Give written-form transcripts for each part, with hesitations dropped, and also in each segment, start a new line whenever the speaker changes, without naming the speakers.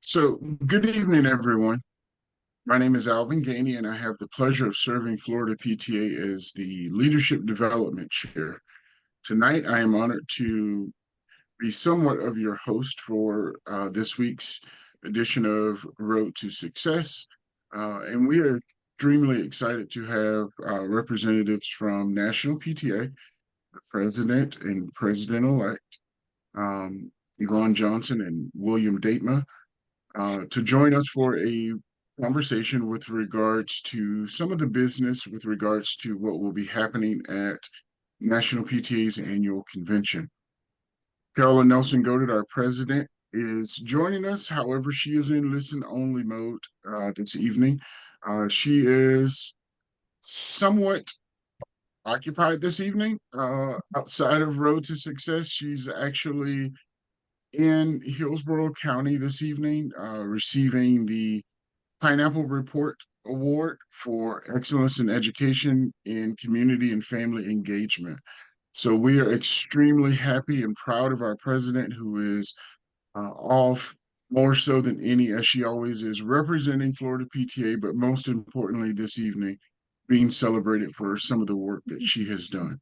So, good evening, everyone. My name is Alvin Gainey, and I have the pleasure of serving Florida PTA as the Leadership Development Chair. Tonight, I am honored to be somewhat of your host for this week's edition of Road to Success. And we are extremely excited to have representatives from National PTA, the President and President-elect, Yvonne Johnson and William Datema, to join us for a conversation with regards to some of the business with regards to what will be happening at National PTA's annual convention. Carolyn Nelson Goddard, our president, is joining us. However, she is in listen only mode this evening. She is somewhat occupied this evening outside of Road to Success. She's actually in Hillsborough County this evening, receiving the Pineapple Report Award for Excellence in Education in Community and Family Engagement. So we are extremely happy and proud of our president, who is off more so than any, as she always is, representing Florida PTA, but most importantly this evening, being celebrated for some of the work that she has done.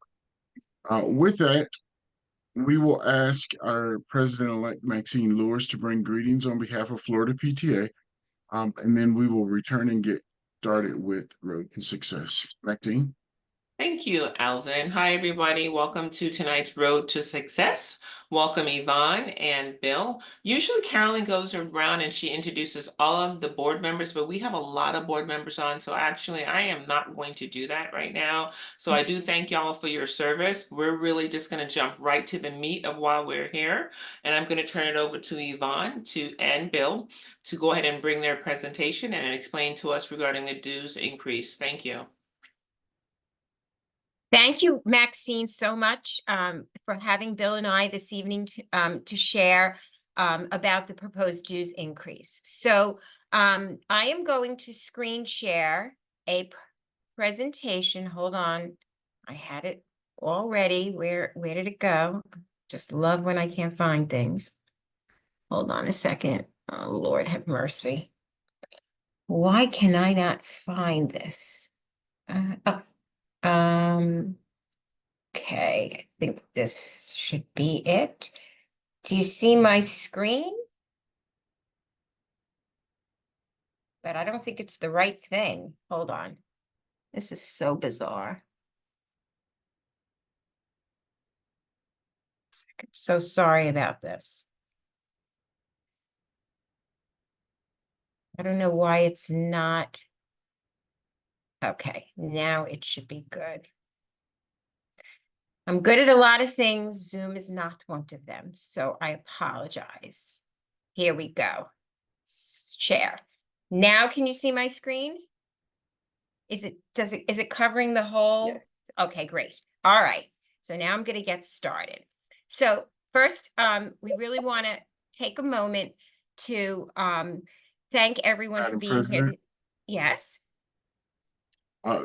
With that, we will ask our president-elect Maxine Lewis to bring greetings on behalf of Florida PTA, and then we will return and get started with Road to Success. Maxine?
Thank you, Alvin. Hi, everybody. Welcome to tonight's Road to Success. Welcome, Yvonne and Bill. Usually Carolyn goes around and she introduces all of the board members, but we have a lot of board members on, so actually I am not going to do that right now. So I do thank y'all for your service. We're really just going to jump right to the meat of why we're here, and I'm going to turn it over to Yvonne and Bill to go ahead and bring their presentation and explain to us regarding the dues increase. Thank you.
Thank you, Maxine, so much for having Bill and I this evening to share about the proposed dues increase. So I am going to screen share a presentation. Hold on. I had it already. Where did it go? Just love when I can't find things. Hold on a second. Oh, Lord have mercy. Why can I not find this? Okay, I think this should be it. Do you see my screen? But I don't think it's the right thing. Hold on. This is so bizarre. So sorry about this. I don't know why it's not. Okay, now it should be good. I'm good at a lot of things. Zoom is not one of them, so I apologize. Here we go. Share. Now can you see my screen? Is it covering the whole? Yeah. Okay, great. All right. So now I'm going to get started. So first, we really want to take a moment to thank everyone for being here. Yes.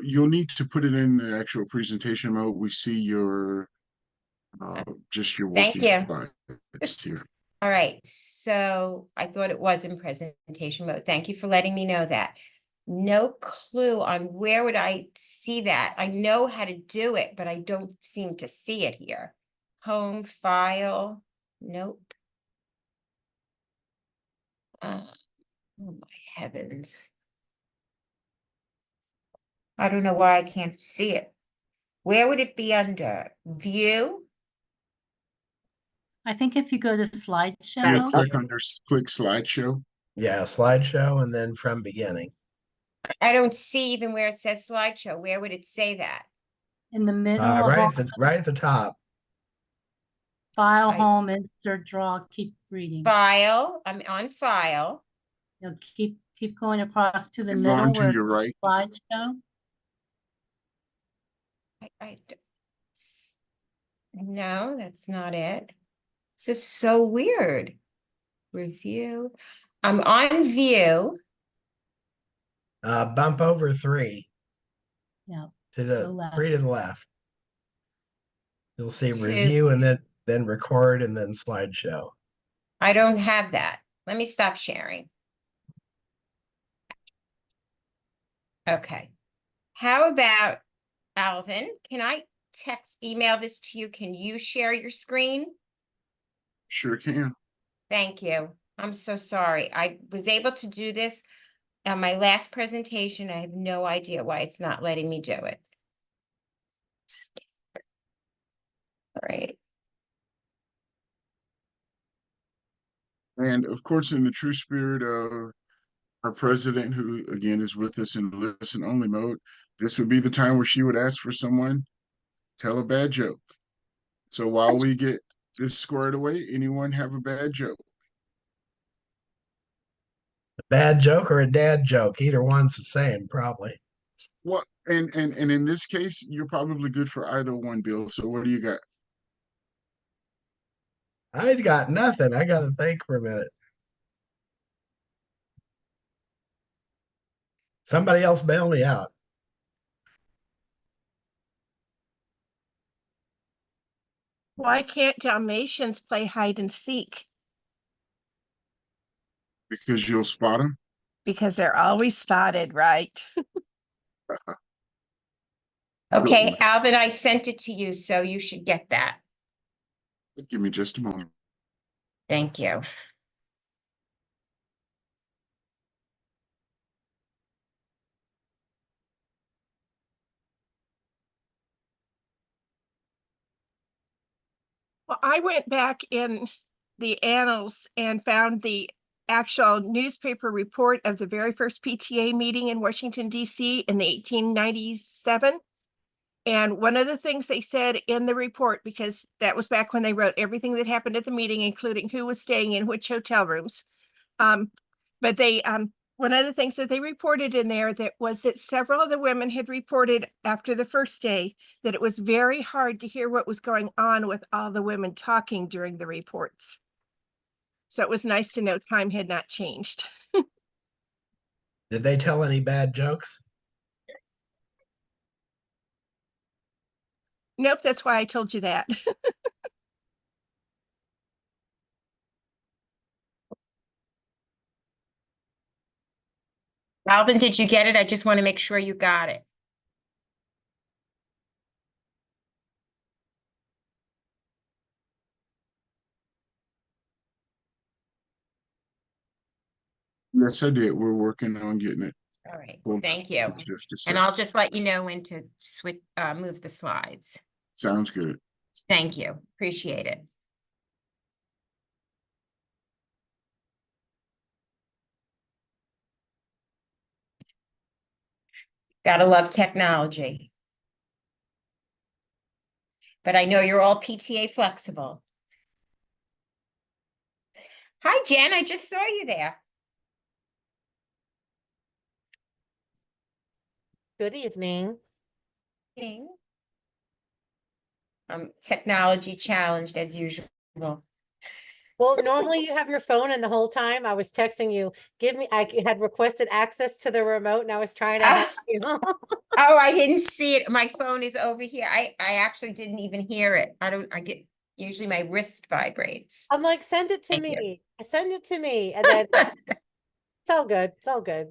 You'll need to put it in the actual presentation mode. We see your just your working slides here.
All right, so I thought it was in presentation mode. Thank you for letting me know that. No clue on where would I see that. I know how to do it, but I don't seem to see it here. Home, file, nope. Oh my heavens. I don't know why I can't see it. Where would it be under? View?
I think if you go to slideshow.
Yeah, click slideshow.
Yeah, slideshow and then from beginning.
I don't see even where it says slideshow. Where would it say that?
In the middle.
Right at the top.
File, home, insert, draw, keep reading.
File. I'm on file.
You'll keep going across to the
And
middle
going to
where
your right.
slideshow.
No, that's not it. This is so weird. Review. I'm on view.
Bump over 3.
Yeah.
To the 3 to the left. You'll see
To
review and then then record, and then slideshow.
I don't have that. Let me stop sharing. Okay. How about Alvin? Can I email this to you? Can you share your screen?
Sure can.
Thank you. I'm so sorry. I was able to do this on my last presentation. I have no idea why it's not letting me do it. All right.
And of course, in the true spirit of our president, who again is with us in listen only mode, this would be the time where she would ask for someone, tell a bad joke. So while we get this squared away, anyone have a bad joke?
A bad joke or a dad joke, either one's the same, probably.
What and in this case, you're probably good for either one, Bill. So what do you got?
I got nothing. I got to think for a minute. Somebody else bail me out.
Why can't Dalmatians play hide and seek?
Because you'll spot them.
Because they're always spotted, right?
Okay, Alvin, I sent it to you, so you should get that.
Give me just a moment.
Thank you.
Well, I went back in the annals and found the actual newspaper report of the very first PTA meeting in Washington, D.C. in the 1897. And one of the things they said in the report, because that was back when they wrote everything that happened at the meeting, including who was staying in which hotel rooms. But they one of the things that they reported in there that was that several of the women had reported after the first day that it was very hard to hear what was going on with all the women talking during the reports. So it was nice to know time had not changed.
Did they tell any bad jokes?
Nope, that's why I told you that.
Alvin, did you get it? I just want to make sure you got it.
Yes, I did. We're working on getting it.
All right,
Hold on
thank you.
just a
And
second.
I'll just let you know when to move the slides.
Sounds good.
Thank you. Appreciate it. Gotta love technology. But I know you're all PTA flexible. Hi, Jen, I just saw you there.
Good evening.
Technology challenged as usual.
Well, normally you have your phone and the whole time I was texting you, I had requested access to the remote and I was trying to help you.
Oh, I didn't see it. My phone is over here. I actually didn't even hear it. I get, usually my wrist vibrates.
I'm like, send it to
Thank you.
me. Send it to me. And then it's all good. It's all good.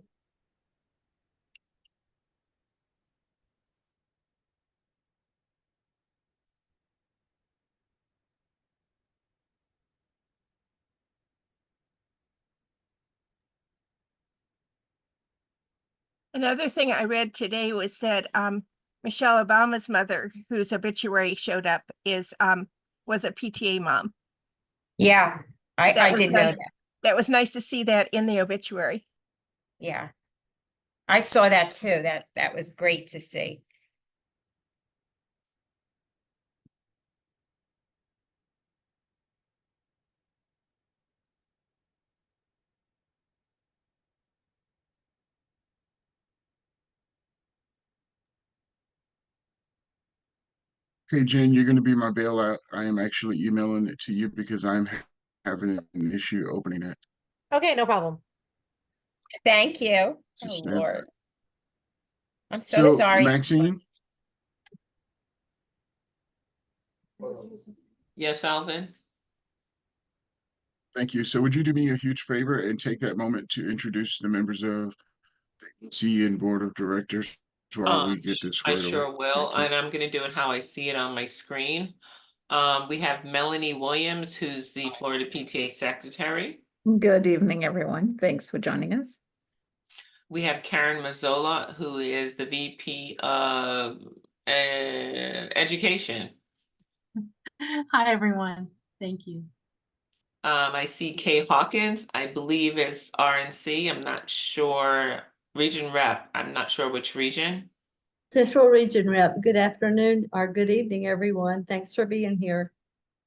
Another thing I read today was that Michelle Obama's mother, whose obituary showed up, was a PTA mom.
Yeah,
That
I
was
did know
nice.
that.
That was nice to see that in the obituary.
Yeah. I saw that too. That was great to see.
Hey, Jen, you're going to be my bailout. I am actually emailing it to you because I'm having an issue opening it.
Okay, no problem.
Thank you.
It's a
Oh,
stand-
Lord. I'm so
So,
sorry.
Maxine,
Yes, Alvin?
Thank you. So would you do me a huge favor and take that moment to introduce the members of the EC and Board of Directors while we get this
I
squared away?
sure will,
Thank you.
and I'm gonna do it how I see it on my screen. We have Melanie Williams, who's the Florida PTA Secretary.
Good evening, everyone. Thanks for joining us.
We have Karen Mazzola, who is the VP of Education.
Hi, everyone. Thank you.
I see Kay Hawkins, I believe it's RNC. I'm not sure. Region rep, I'm not sure which region.
Central Region Rep, good afternoon or good evening, everyone. Thanks for being here.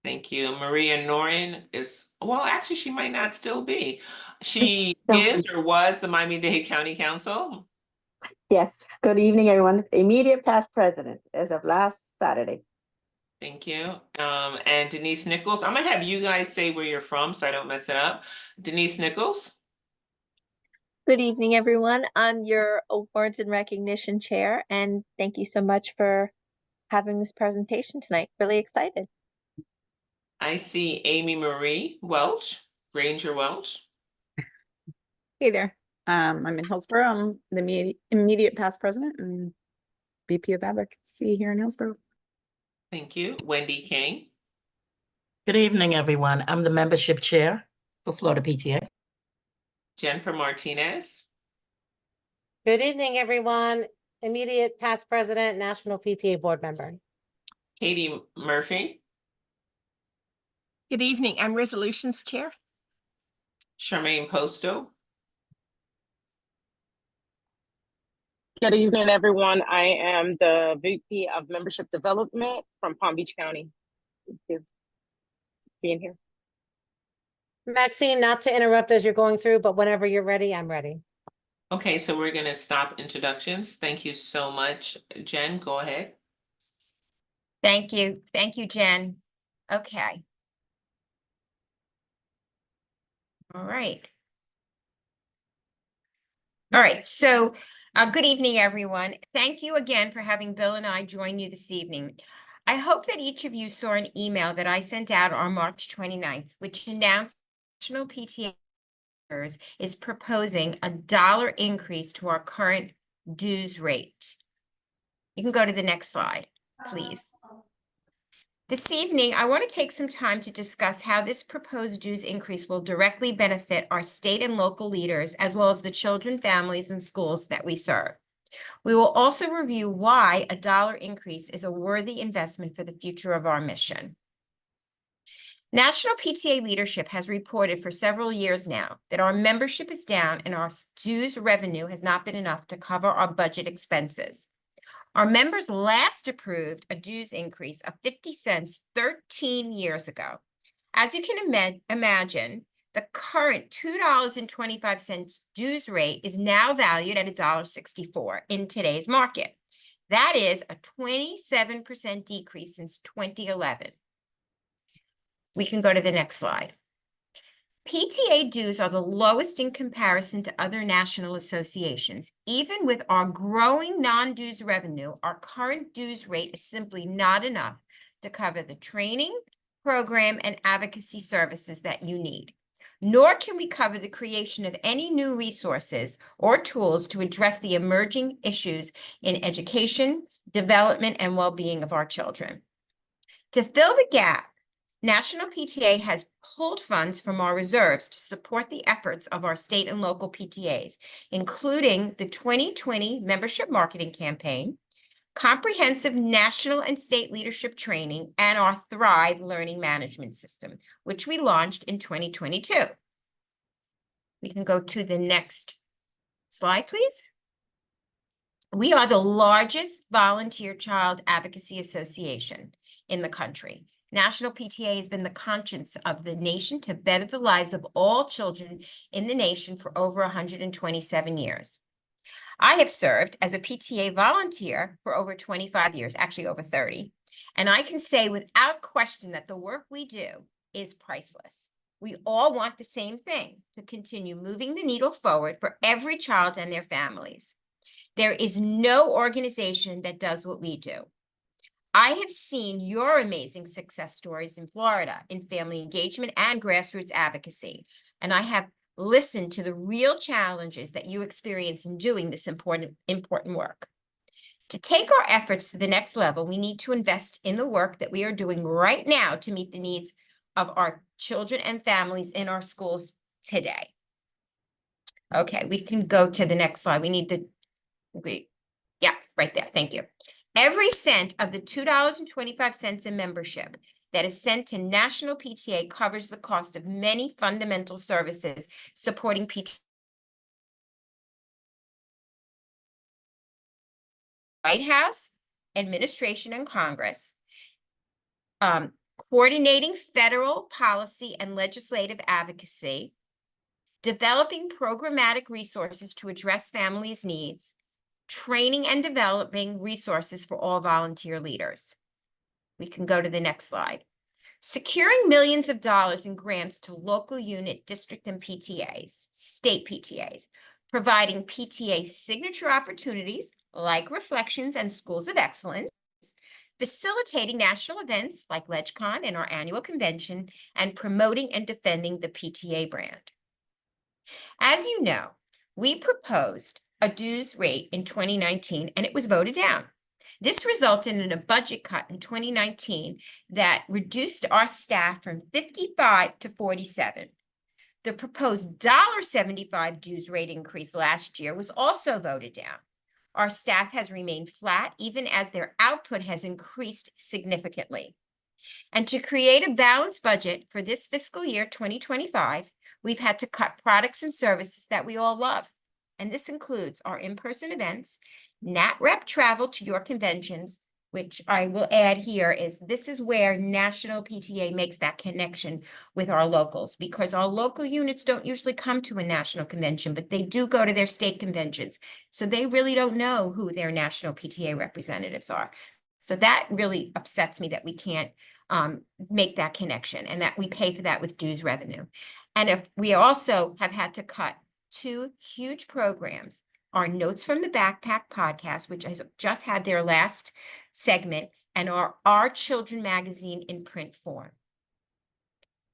Thank you. Maria Norin is, well, actually, she might not still be. She
No.
is or was the Miami-Dade County Council.
Yes, good evening, everyone. Immediate past president as of last Saturday.
Thank you. And Denise Nichols. I'm gonna have you guys say where you're from so I don't mess it up. Denise Nichols.
Good evening, everyone. I'm your Awards and Recognition Chair, and thank you so much for having this presentation tonight. Really excited.
I see Amy Marie Welch, Granger Welch.
Hey there. I'm in Hillsborough. I'm the immediate past president and VP of Advocacy here in Hillsborough.
Thank you. Wendy King.
Good evening, everyone. I'm the membership chair for Florida PTA.
Jennifer Martinez.
Good evening, everyone. Immediate past president, National PTA board member.
Katie Murphy.
Good evening. I'm Resolutions Chair.
Charmaine Posto.
Good evening, everyone. I am the VP of Membership Development from Palm Beach County. Thank you for being here.
Maxine, not to interrupt as you're going through, but whenever you're ready, I'm ready.
Okay, so we're gonna stop introductions. Thank you so much. Jen, go ahead.
Thank you. Thank you, Jen. Okay. All right. All right, so good evening, everyone. Thank you again for having Bill and I join you this evening. I hope that each of you saw an email that I sent out on March 29th, which announced National PTA is proposing a $1 increase to our current dues rate. You can go to the next slide, please. This evening, I want to take some time to discuss how this proposed dues increase will directly benefit our state and local leaders, as well as the children, families, and schools that we serve. We will also review why a $1 increase is a worthy investment for the future of our mission. National PTA leadership has reported for several years now that our membership is down and our dues revenue has not been enough to cover our budget expenses. Our members last approved a dues increase of 50 cents 13 years ago. As you can imagine, the current $2.25 dues rate is now valued at $1.64 in today's market. That is a 27% decrease since 2011. We can go to the next slide. PTA dues are the lowest in comparison to other national associations. Even with our growing non-dues revenue, our current dues rate is simply not enough to cover the training, program, and advocacy services that you need. Nor can we cover the creation of any new resources or tools to address the emerging issues in education, development, and well-being of our children. To fill the gap, National PTA has pulled funds from our reserves to support the efforts of our state and local PTAs, including the 2020 membership marketing campaign, comprehensive national and state leadership training, and our Thrive learning management system, which we launched in 2022. We can go to the next slide, please. We are the largest volunteer child advocacy association in the country. National PTA has been the conscience of the nation to better the lives of all children in the nation for over 127 years. I have served as a PTA volunteer for over 25 years, actually over 30, and I can say without question that the work we do is priceless. We all want the same thing, to continue moving the needle forward for every child and their families. There is no organization that does what we do. I have seen your amazing success stories in Florida in family engagement and grassroots advocacy, and I have listened to the real challenges that you experience in doing this important work. To take our efforts to the next level, we need to invest in the work that we are doing right now to meet the needs of our children and families in our schools today. Okay, we can go to the next slide. We need to, yeah, right there. Thank you. Every cent of the $2.25 in membership that is sent to National PTA covers the cost of many fundamental services supporting PTA. White House, administration, and Congress, coordinating federal policy and legislative advocacy, developing programmatic resources to address families' needs, training and developing resources for all volunteer leaders. We can go to the next slide. Securing millions of dollars in grants to local unit, district, and PTAs, state PTAs, providing PTA signature opportunities like Reflections and Schools of Excellence, facilitating national events like LegCon and our annual convention, and promoting and defending the PTA brand. As you know, we proposed a dues rate in 2019 and it was voted down. This resulted in a budget cut in 2019 that reduced our staff from 55 to 47. The proposed $1.75 dues rate increase last year was also voted down. Our staff has remained flat even as their output has increased significantly. And to create a balanced budget for this fiscal year 2025, we've had to cut products and services that we all love. And this includes our in-person events, NatRep travel to your conventions, which I will add here is this is where National PTA makes that connection with our locals, because our local units don't usually come to a national convention, but they do go to their state conventions. So they really don't know who their national PTA representatives are. So that really upsets me that we can't make that connection and that we pay for that with dues revenue. And if we also have had to cut 2 huge programs, our Notes from the Backpack podcast, which has just had their last segment, and our Children magazine in print form.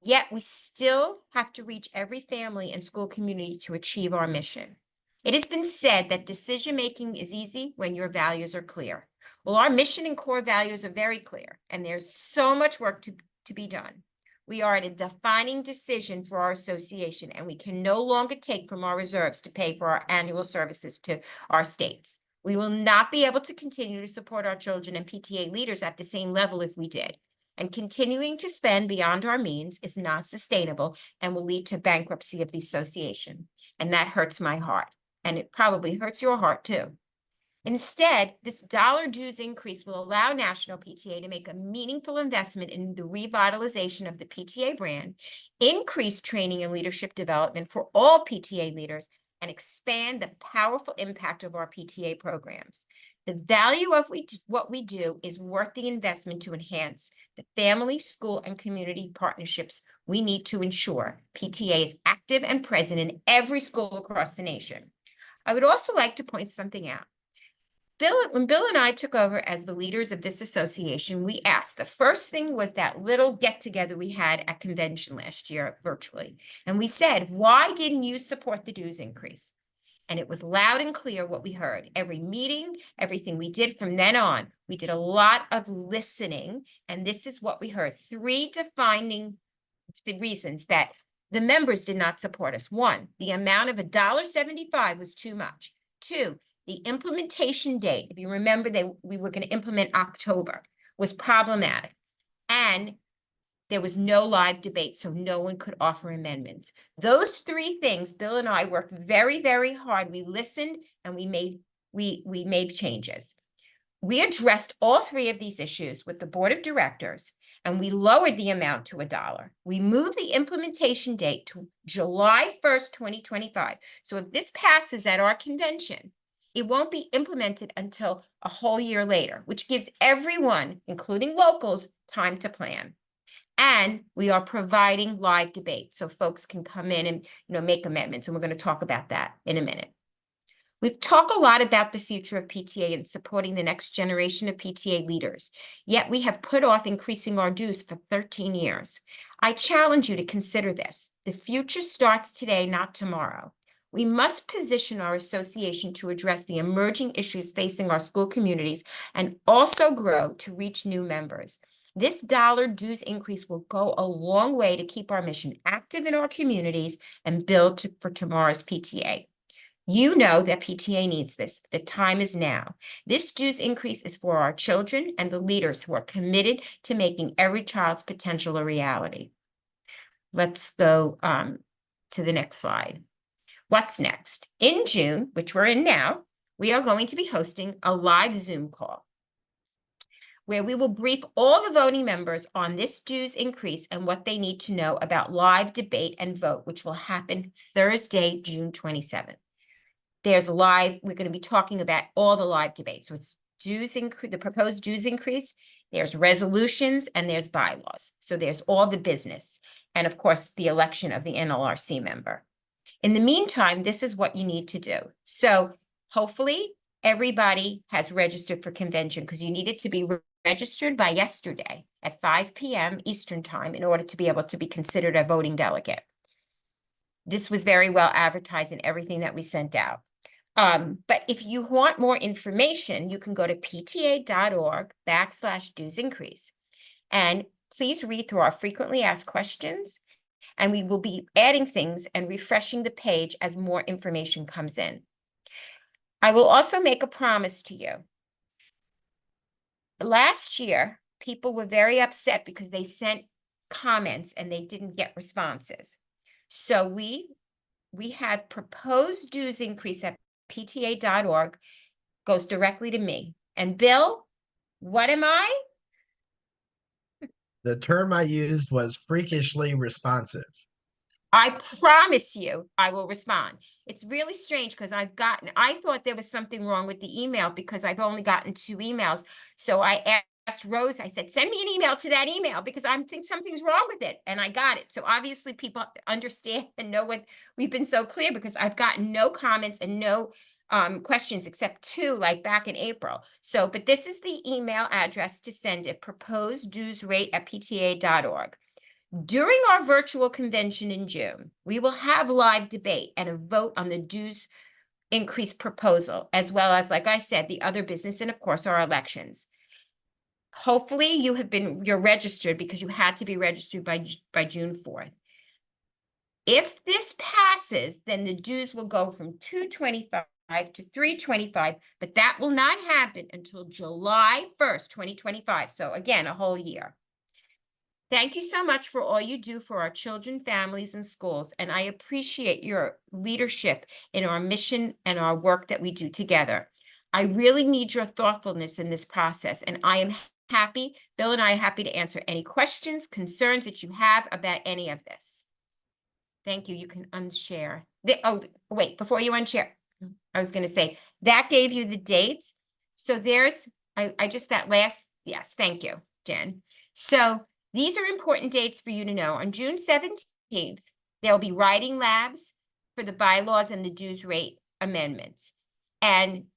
Yet we still have to reach every family and school community to achieve our mission. It has been said that decision-making is easy when your values are clear. Well, our mission and core values are very clear, and there's so much work to be done. We are at a defining decision for our association, and we can no longer take from our reserves to pay for our annual services to our states. We will not be able to continue to support our children and PTA leaders at the same level if we did. And continuing to spend beyond our means is not sustainable and will lead to bankruptcy of the association. And that hurts my heart. And it probably hurts your heart too. Instead, this dollar dues increase will allow National PTA to make a meaningful investment in the revitalization of the PTA brand, increase training and leadership development for all PTA leaders, and expand the powerful impact of our PTA programs. The value of what we do is worth the investment to enhance the family, school, and community partnerships we need to ensure PTA is active and present in every school across the nation. I would also like to point something out. When Bill and I took over as the leaders of this association, we asked, the first thing was that little get-together we had at convention last year virtually. And we said, why didn't you support the dues increase? And it was loud and clear what we heard. Every meeting, everything we did from then on, we did a lot of listening. And this is what we heard. 3 defining reasons that the members did not support us. 1, the amount of $1.75 was too much. 2, the implementation date, if you remember we were going to implement October, was problematic. And there was no live debate, so no one could offer amendments. Those 3 things, Bill and I worked very, very hard. We listened and we made changes. We addressed all 3 of these issues with the board of directors, and we lowered the amount to $1. We moved the implementation date to July 1st, 2025. So if this passes at our convention, it won't be implemented until a whole year later, which gives everyone, including locals, time to plan. And we are providing live debate so folks can come in and make amendments. And we're going to talk about that in a minute. We talk a lot about the future of PTA and supporting the next generation of PTA leaders, yet we have put off increasing our dues for 13 years. I challenge you to consider this. The future starts today, not tomorrow. We must position our association to address the emerging issues facing our school communities and also grow to reach new members. This dollar dues increase will go a long way to keep our mission active in our communities and build for tomorrow's PTA. You know that PTA needs this. The time is now. This dues increase is for our children and the leaders who are committed to making every child's potential a reality. Let's go to the next slide. What's next? In June, which we're in now, we are going to be hosting a live Zoom call where we will brief all the voting members on this dues increase and what they need to know about live debate and vote, which will happen Thursday, June 27th. There's a live, we're going to be talking about all the live debates. So it's dues increase, the proposed dues increase, there's resolutions, and there's bylaws. So there's all the business, and of course, the election of the NLRC member. In the meantime, this is what you need to do. So hopefully everybody has registered for convention because you need it to be registered by yesterday at 5 p.m. Eastern time in order to be able to be considered a voting delegate. This was very well advertised in everything that we sent out. But if you want more information, you can go to pta.org/dues increase. And please read through our frequently asked questions, and we will be adding things and refreshing the page as more information comes in. I will also make a promise to you. Last year, people were very upset because they sent comments and they didn't get responses. So we have proposed dues increase at pta.org, goes directly to me. And Bill, what am I?
The term I used was freakishly responsive.
I promise you I will respond. It's really strange because I thought there was something wrong with the email because I've only gotten 2 emails. So I asked Rose, I said, send me an email to that email because I think something's wrong with it. And I got it. So obviously people understand and know what we've been so clear because I've gotten no comments and no questions except 2 like back in April. So, but this is the email address to send it, proposed dues rate at pta.org. During our virtual convention in June, we will have live debate and a vote on the dues increase proposal, as well as, like I said, the other business and of course our elections. Hopefully you're registered because you had to be registered by June 4th. If this passes, then the dues will go from $225 to $325, but that will not happen until July 1st, 2025. So again, a whole year. Thank you so much for all you do for our children, families, and schools, and I appreciate your leadership in our mission and our work that we do together. I really need your thoughtfulness in this process, and I am happy, Bill and I are happy to answer any questions, concerns that you have about any of this. Thank you. You can unshare. Oh, wait, before you unshare, I was going to say, that gave you the dates. So there's, yes, thank you, Jen. So these are important dates for you to know. On June 17th, there'll be writing labs for the bylaws and the dues rate amendments. And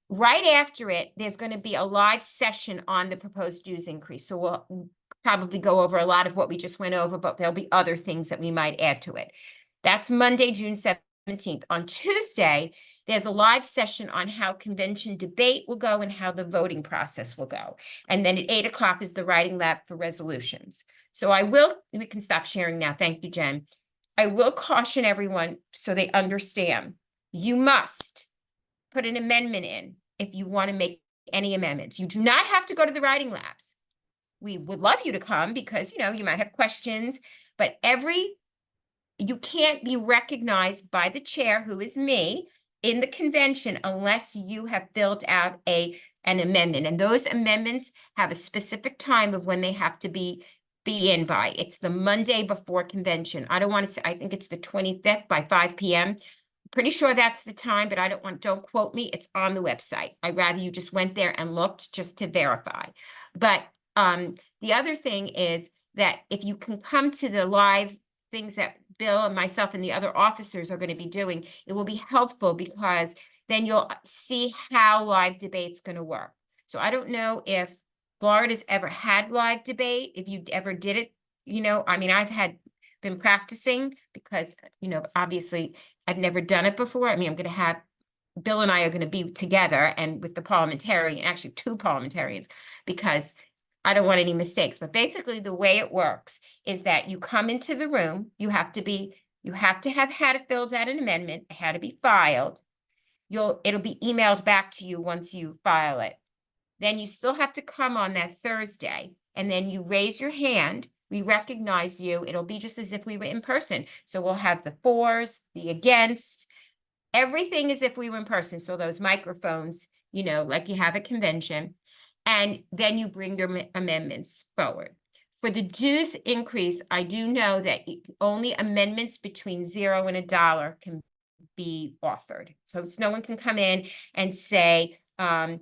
right after it, there's going to be a live session on the proposed dues increase. So we'll probably go over a lot of what we just went over, but there'll be other things that we might add to it. That's Monday, June 17th. On Tuesday, there's a live session on how convention debate will go and how the voting process will go. And then at 8 o'clock is the writing lab for resolutions. So we can stop sharing now. Thank you, Jen. I will caution everyone so they understand. You must put an amendment in if you want to make any amendments. You do not have to go to the writing labs. We would love you to come because, you might have questions, but you can't be recognized by the chair, who is me, in the convention unless you have filled out an amendment. And those amendments have a specific time of when they have to be in by. It's the Monday before convention. I don't want to say, I think it's the 25th by 5 p.m. Pretty sure that's the time, but don't quote me. It's on the website. I'd rather you just went there and looked just to verify. But the other thing is that if you can come to the live things that Bill and myself and the other officers are going to be doing, it will be helpful because then you'll see how live debate's going to work. So I don't know if Florida's ever had live debate, if you ever did it, I mean, been practicing because, obviously I've never done it before. I mean, Bill and I are going to be together and with the parliamentarian, actually 2 parliamentarians, because I don't want any mistakes. But basically the way it works is that you come into the room, you have to have had it filled out an amendment, it had to be filed. It'll be emailed back to you once you file it. Then you still have to come on that Thursday, and then you raise your hand. We recognize you. It'll be just as if we were in person. So we'll have the fors, the against, everything as if we were in person. So those microphones, like you have at convention, and then you bring your amendments forward. For the dues increase, I do know that only amendments between $0 and $1 can be offered. So it's no one can come in and say, I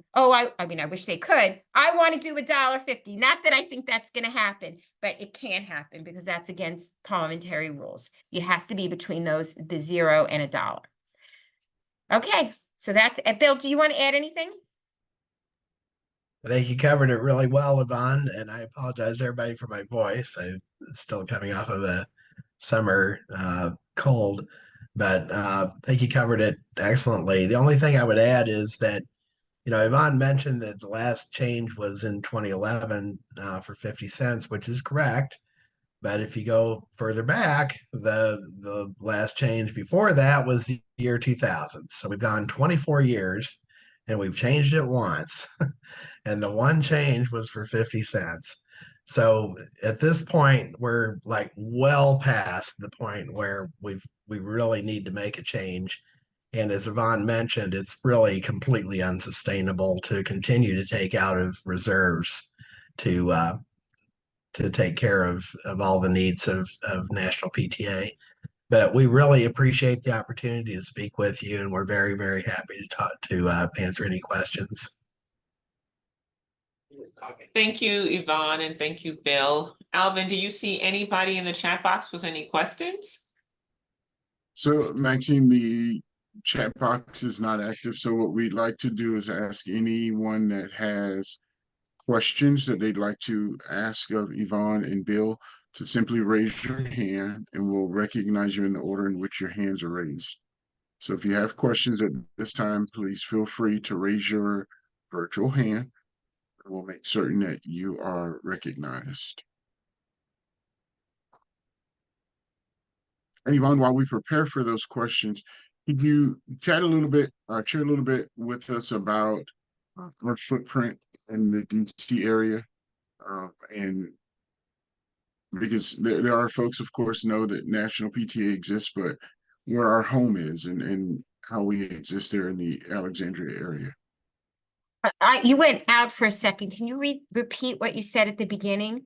mean, I wish they could. I want to do $1.50. Not that I think that's going to happen, but it can happen because that's against parliamentary rules. It has to be between the $0 and $1. Okay, so that's it. Bill, do you want to add anything?
I think you covered it really well, Yvonne, and I apologize to everybody for my voice. I'm still coming off of a summer cold, but I think you covered it excellently. The only thing I would add is that, Yvonne mentioned that the last change was in 2011 for 50 cents, which is correct. But if you go further back, the last change before that was the year 2000. So we've gone 24 years and we've changed it once. And the one change was for 50 cents. So at this point, we're like well past the point where we really need to make a change. And as Yvonne mentioned, it's really completely unsustainable to continue to take out of reserves to take care of all the needs of National PTA. But we really appreciate the opportunity to speak with you, and we're very, very happy to talk to answer any questions.
Thank you, Yvonne, and thank you, Bill. Alvin, do you see anybody in the chat box with any questions?
So Maxine, the chat box is not active. So what we'd like to do is ask anyone that has questions that they'd like to ask of Yvonne and Bill to simply raise your hand and we'll recognize you in the order in which your hands are raised. So if you have questions at this time, please feel free to raise your virtual hand. We'll make certain that you are recognized. And Yvonne, while we prepare for those questions, could you share a little bit with us about our footprint in the DC area? And because there are folks, of course, know that National PTA exists, but where our home is and how we exist there in the Alexandria area.
You went out for a second. Can you repeat what you said at the beginning?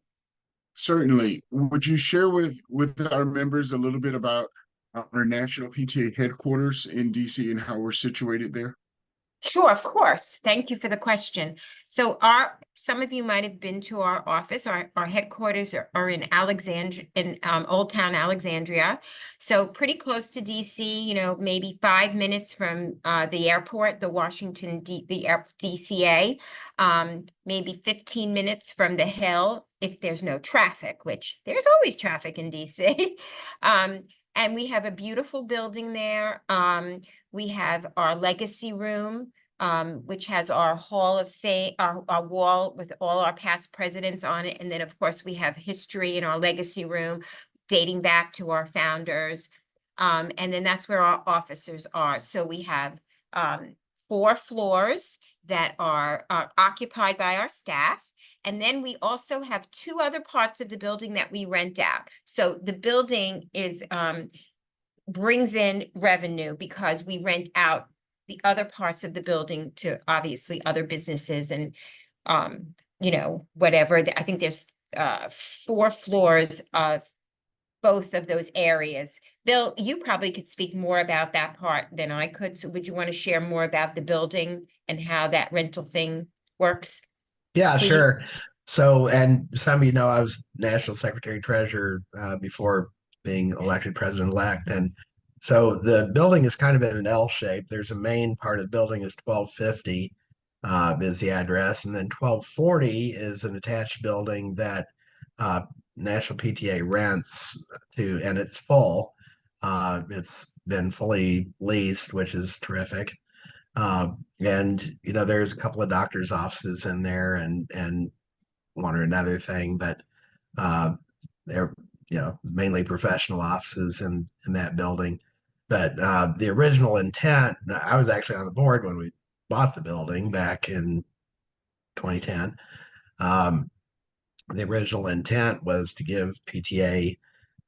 Certainly. Would you share with our members a little bit about our National PTA headquarters in DC and how we're situated there?
Sure, of course. Thank you for the question. So some of you might have been to our office. Our headquarters are in Alexandria, in Old Town Alexandria. So pretty close to DC, maybe 5 minutes from the airport, the DCA, maybe 15 minutes from the Hill if there's no traffic, which there's always traffic in DC. And we have a beautiful building there. We have our legacy room, which has our Hall of Fame, our wall with all our past presidents on it. And then, of course, we have history in our legacy room dating back to our founders. And then that's where our officers are. So we have 4 floors that are occupied by our staff. And then we also have 2 other parts of the building that we rent out. So the building brings in revenue because we rent out the other parts of the building to obviously other businesses and, whatever. I think there's 4 floors of both of those areas. Bill, you probably could speak more about that part than I could. So would you want to share more about the building and how that rental thing works?
Yeah,
Please.
sure. So, and some of I was National Secretary Treasurer before being elected president-elect. And so the building is kind of in an L shape. There's a main part of the building is 1250 is the address. And then 1240 is an attached building that National PTA rents to, and it's full. It's been fully leased, which is terrific. And there's a couple of doctors' offices in there and one or another thing, but they're mainly professional offices in that building. But the original intent, I was actually on the board when we bought the building back in 2010. The original intent was to give PTA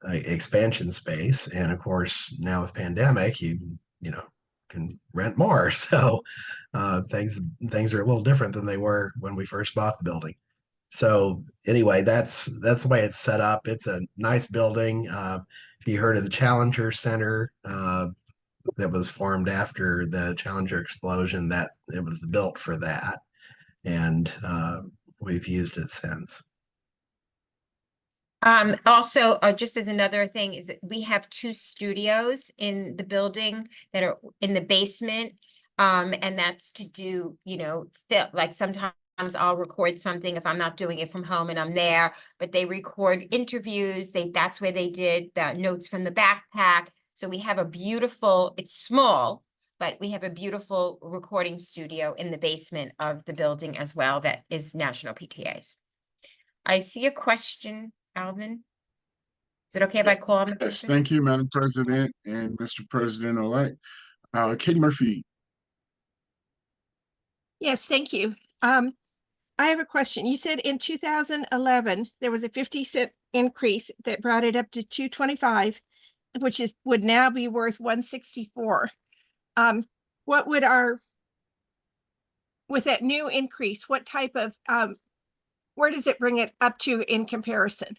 expansion space, and of course now with pandemic, you can rent more. So things are a little different than they were when we first bought the building. So anyway, that's the way it's set up. It's a nice building. If you heard of the Challenger Center, that was formed after the Challenger explosion, that it was built for that, and we've used it since.
Also, just as another thing is that we have 2 studios in the building that are in the basement. And that's to do, like sometimes I'll record something if I'm not doing it from home and I'm there, but they record interviews. That's where they did the notes from the backpack. So we have a beautiful, it's small, but we have a beautiful recording studio in the basement of the building as well. That is National PTA's. I see a question, Alvin. Is it okay if I call on the
Yes,
person?
thank you, Madam President and Mr. President-elect. Katie Murphy.
Yes, thank you. I have a question. You said in 2011, there was a 50-cent increase that brought it up to 225, which would now be worth 164. What would with that new increase, what type of, where does it bring it up to in comparison?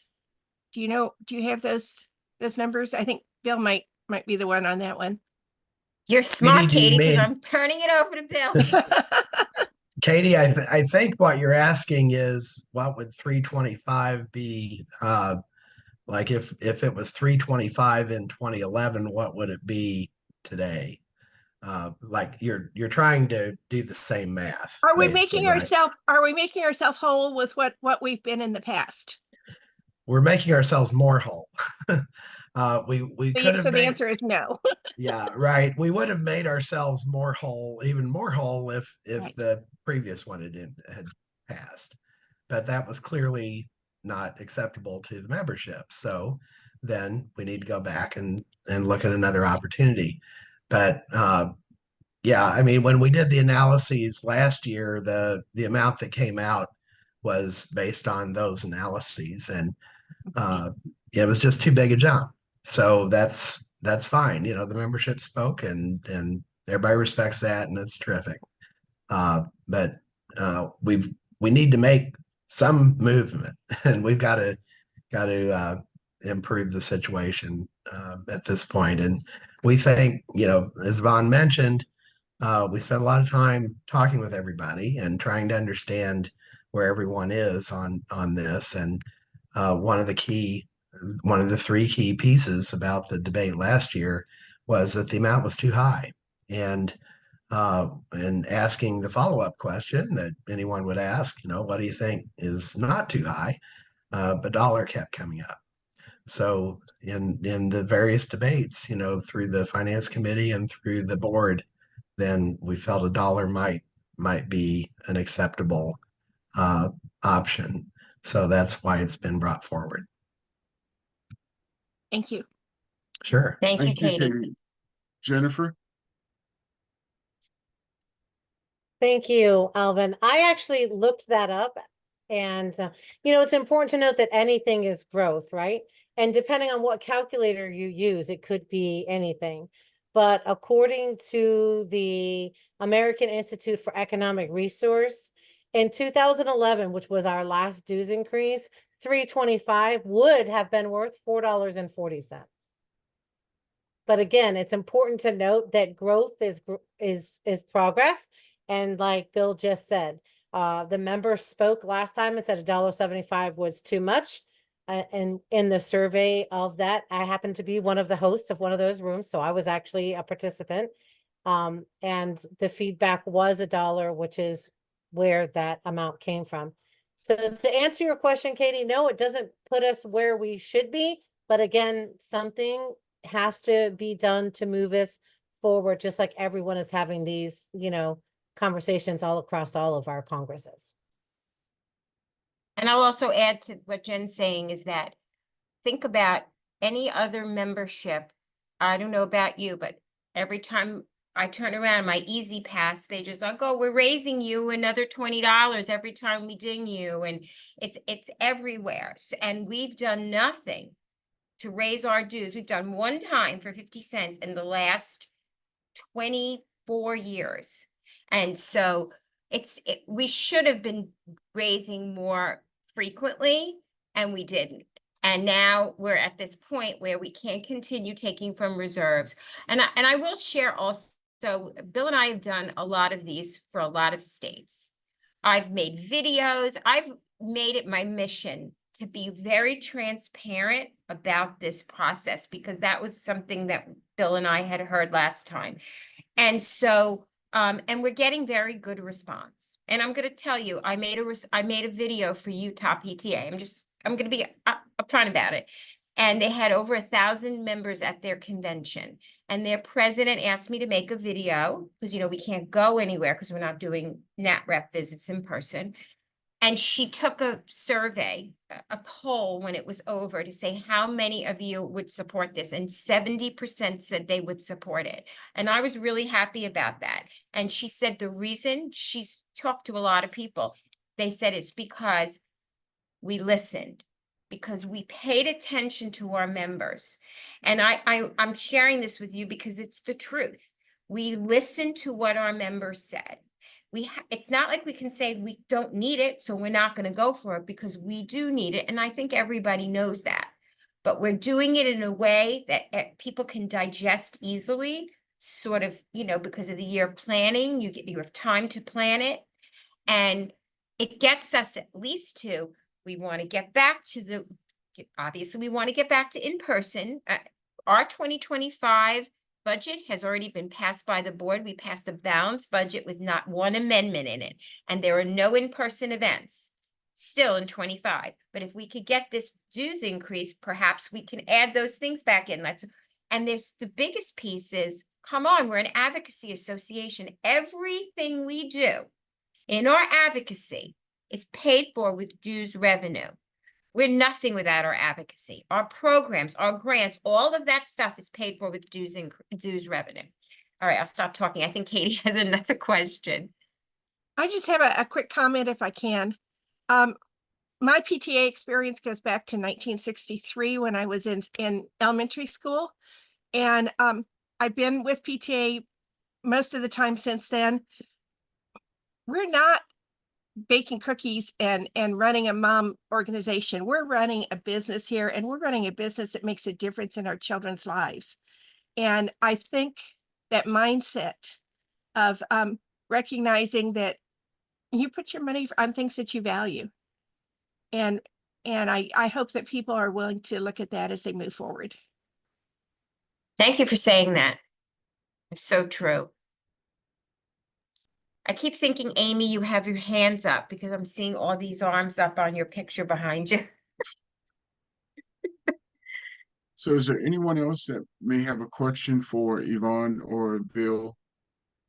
Do you have those numbers? I think Bill might be the one on that one.
You're smart,
do you
Katie, because
mean-
I'm turning it over to Bill.
Katie, I think what you're asking is what would 325 be? Like if it was 325 in 2011, what would it be today? Like you're trying to do the same math.
Are we
basically,
making
right?
ourselves whole with what we've been in the past?
We're making ourselves more whole. We could have
So the
made,
answer is no.
yeah, right. We would have made ourselves more whole, even more whole if
Right.
the previous one had passed. But that was clearly not acceptable to the membership. So then we need to go back and look at another opportunity. But yeah, I mean, when we did the analyses last year, the amount that came out was based on those analyses, and it was just too big a jump. So that's fine. The membership spoke, and everybody respects that, and it's terrific. But we need to make some movement, and we've got to improve the situation at this point. And we think, as Vaughn mentioned, we spent a lot of time talking with everybody and trying to understand where everyone is on this. And one of the 3 key pieces about the debate last year was that the amount was too high. And asking the follow-up question that anyone would ask, what do you think is not too high? But dollar kept coming up. So in the various debates, through the finance committee and through the board, then we felt a dollar might be an acceptable option. So that's why it's been brought forward.
Thank you.
Sure.
Thank you, Katie.
Jennifer.
Thank you, Alvin. I actually looked that up, and it's important to note that anything is growth, right? And depending on what calculator you use, it could be anything. But according to the American Institute for Economic Resource, in 2011, which was our last dues increase, 325 would have been worth $4.40. But again, it's important to note that growth is progress. And like Bill just said, the member spoke last time and said $1.75 was too much. in the survey of that. I happened to be one of the hosts of one of those rooms, so I was actually a participant. And the feedback was $1, which is where that amount came from. So to answer your question, Katie, no, it doesn't put us where we should be. But again, something has to be done to move us forward, just like everyone is having these, conversations all across all of our congresses.
And I'll also add to what Jen's saying is that think about any other membership. I don't know about you, but every time I turn around my Easy Pass, they just go, we're raising you another $20 every time we ding you. And it's everywhere. And we've done nothing to raise our dues. We've done one time for 50 cents in the last 24 years. And so we should have been raising more frequently, and we didn't. And now we're at this point where we can't continue taking from reserves. And I will share also, Bill and I have done a lot of these for a lot of states. I've made videos. I've made it my mission to be very transparent about this process, because that was something that Bill and I had heard last time. And so, and we're getting very good response. And I'm going to tell you, I made a video for Utah PTA. I'm going to be upfront about it. And they had over 1,000 members at their convention. And their president asked me to make a video because, we can't go anywhere because we're not doing NAT rep visits in person. And she took a survey, a poll when it was over to say how many of you would support this. And 70% said they would support it. And I was really happy about that. And she said the reason, she's talked to a lot of people, they said it's because we listened, because we paid attention to our members. And I'm sharing this with you because it's the truth. We listened to what our members said. It's not like we can say we don't need it, so we're not going to go for it, because we do need it. And I think everybody knows that. But we're doing it in a way that people can digest easily, sort of, because of the year planning, you have time to plan it. And it gets us at least to, we want to get back to obviously we want to get back to in-person. Our 2025 budget has already been passed by the board. We passed a balanced budget with not one amendment in it. And there are no in-person events still in 25. But if we could get this dues increase, perhaps we can add those things back in. And there's the biggest piece is, come on, we're an advocacy association. Everything we do in our advocacy is paid for with dues revenue. We're nothing without our advocacy. Our programs, our grants, all of that stuff is paid for with dues revenue. All right, I'll stop talking. I think Katie has another question.
I just have a quick comment if I can. My PTA experience goes back to 1963 when I was in elementary school. And I've been with PTA most of the time since then. We're not baking cookies and running a mom organization. We're running a business here, and we're running a business that makes a difference in our children's lives. And I think that mindset of recognizing that you put your money on things that you value. And I hope that people are willing to look at that as they move forward.
Thank you for saying that. It's so true. I keep thinking, Amy, you have your hands up because I'm seeing all these arms up on your picture behind you.
So is there anyone else that may have a question for Yvonne or Bill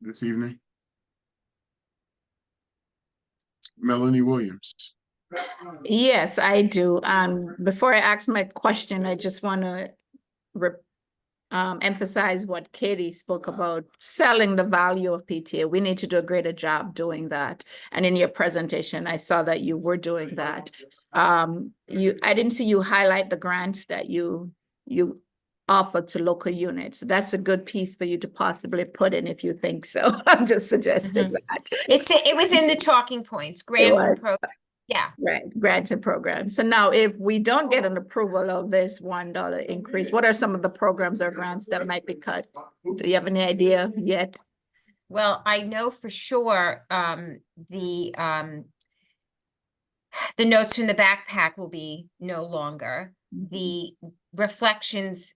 this evening? Melanie Williams.
Yes, I do. Before I ask my question, I just want to emphasize what Katie spoke about, selling the value of PTA. We need to do a greater job doing that. And in your presentation, I saw that you were doing that. I didn't see you highlight the grants that you offer to local units. That's a good piece for you to possibly put in if you think so. I'm just suggesting that.
It was in the talking points, grants and programs. Yeah.
Right, grants and programs. So now if we don't get an approval of this $1 increase, what are some of the programs or grants that might be cut? Do you have any idea yet?
Well, I know for sure the notes from the backpack will be no longer. The reflections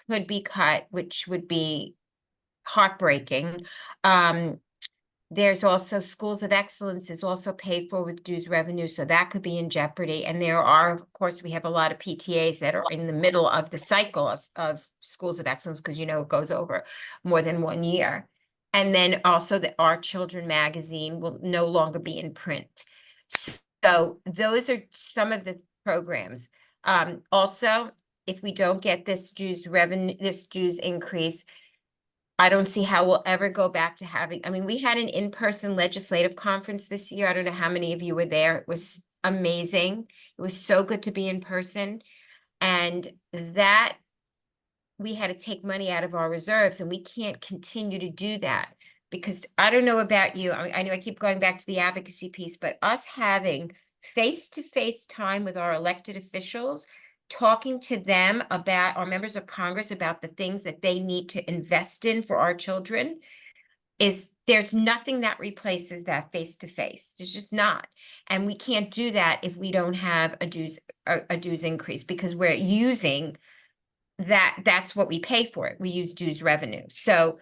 could be cut, which would be heartbreaking. There's also Schools of Excellence is also paid for with dues revenue, so that could be in jeopardy. And there are, of course, we have a lot of PTAs that are in the middle of the cycle of Schools of Excellence, because it goes over more than 1 year. And then also the Our Children magazine will no longer be in print. So those are some of the programs. Also, if we don't get this dues increase, I don't see how we'll ever go back to having, we had an in-person legislative conference this year. I don't know how many of you were there. It was amazing. It was so good to be in person. And that we had to take money out of our reserves, and we can't continue to do that because I don't know about you. I know I keep going back to the advocacy piece, but us having face-to-face time with our elected officials, talking to them about our members of Congress about the things that they need to invest in for our children there's nothing that replaces that face-to-face. There's just not. And we can't do that if we don't have a dues increase, because we're using that's what we pay for it. We use dues revenue. So,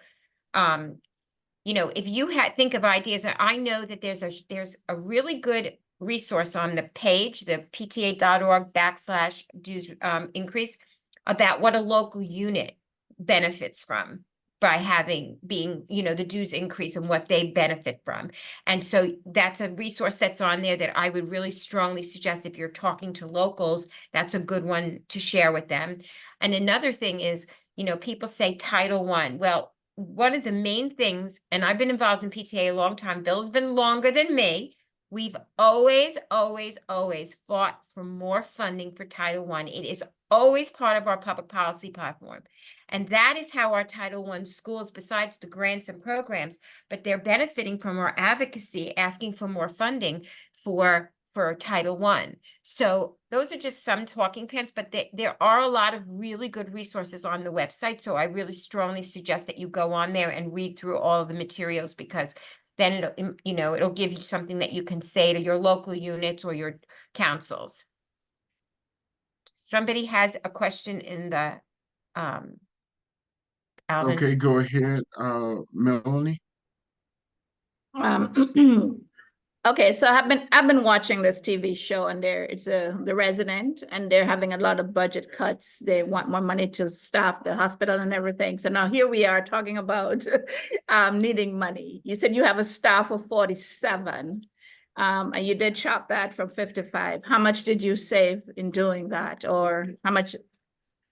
if you think of ideas, I know that there's a really good resource on the page, the pta.org/dues increase, about what a local unit benefits from by being the dues increase and what they benefit from. And so that's a resource that's on there that I would really strongly suggest if you're talking to locals, that's a good one to share with them. And another thing is, people say Title I. Well, one of the main things, and I've been involved in PTA a long time, Bill's been longer than me. We've always, always, always fought for more funding for Title I. It is always part of our public policy platform. And that is how our Title I schools, besides the grants and programs, but they're benefiting from our advocacy, asking for more funding for Title I. So those are just some talking points, but there are a lot of really good resources on the website. So I really strongly suggest that you go on there and read through all of the materials, because then it'll give you something that you can say to your local units or your councils. Somebody has a question in the Alvin.
Okay, go ahead, Melanie.
Okay, so I've been watching this TV show, and it's The Resident, and they're having a lot of budget cuts. They want more money to staff the hospital and everything. So now here we are talking about needing money. You said you have a staff of 47, and you did chop that from 55. How much did you save in doing that, or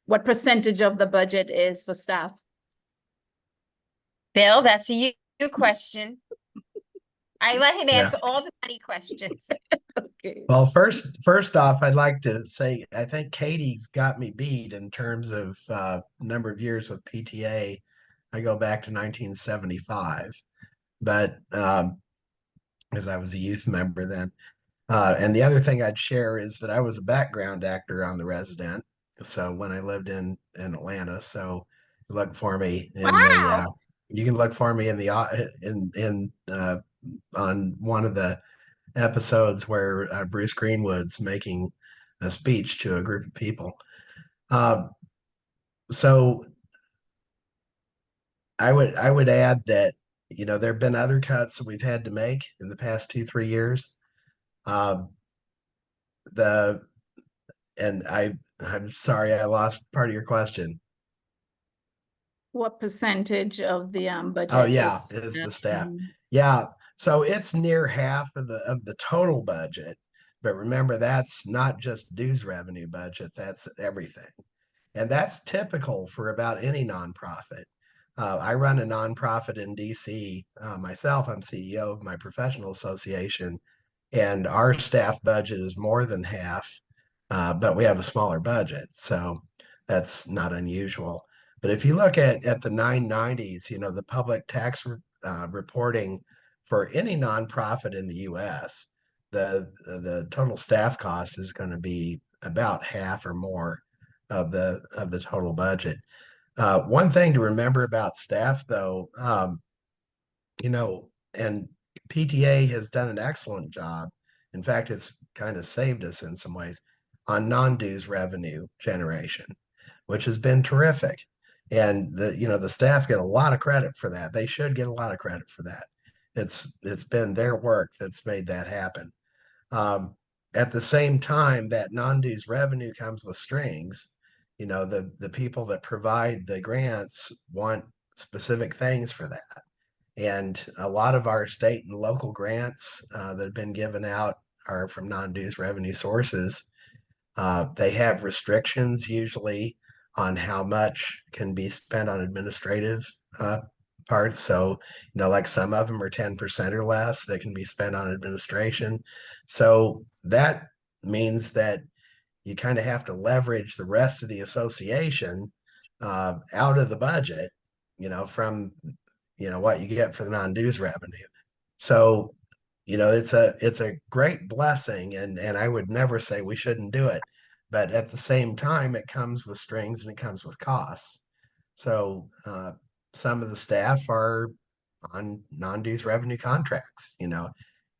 what percentage of the budget is for staff?
Bill, that's a you question. I let him
Yeah.
answer all the money questions.
Okay.
Well, first off, I'd like to say I think Katie's got me beat in terms of number of years with PTA. I go back to 1975, but because I was a youth member then. And the other thing I'd share is that I was a background actor on The Resident. So when I lived in Atlanta, so look for me in
Wow.
you can look for me in the on one of the episodes where Bruce Greenwood's making a speech to a group of people. So I would add that there have been other cuts that we've had to make in the past 2-3 years. I'm sorry, I lost part of your question.
What percentage of the budget?
Oh yeah, is the staff. Yeah, so it's near half of the total budget. But remember, that's not just dues revenue budget, that's everything. And that's typical for about any nonprofit. I run a nonprofit in DC myself. I'm CEO of my professional association, and our staff budget is more than half, but we have a smaller budget. So that's not unusual. But if you look at the 990s, the public tax reporting for any nonprofit in the US, the total staff cost is going to be about half or more of the total budget. One thing to remember about staff, though, and PTA has done an excellent job. In fact, it's kind of saved us in some ways on non-dues revenue generation, which has been terrific. And the staff get a lot of credit for that. They should get a lot of credit for that. It's been their work that's made that happen. At the same time, that non-dues revenue comes with strings. The people that provide the grants want specific things for that. And a lot of our state and local grants that have been given out are from non-dues revenue sources. They have restrictions usually on how much can be spent on administrative parts. So, like some of them are 10% or less that can be spent on administration. So that means that you kind of have to leverage the rest of the association out of the budget, from what you get for the non-dues revenue. So, it's a great blessing, and I would never say we shouldn't do it, but at the same time, it comes with strings and it comes with costs. So some of the staff are on non-dues revenue contracts,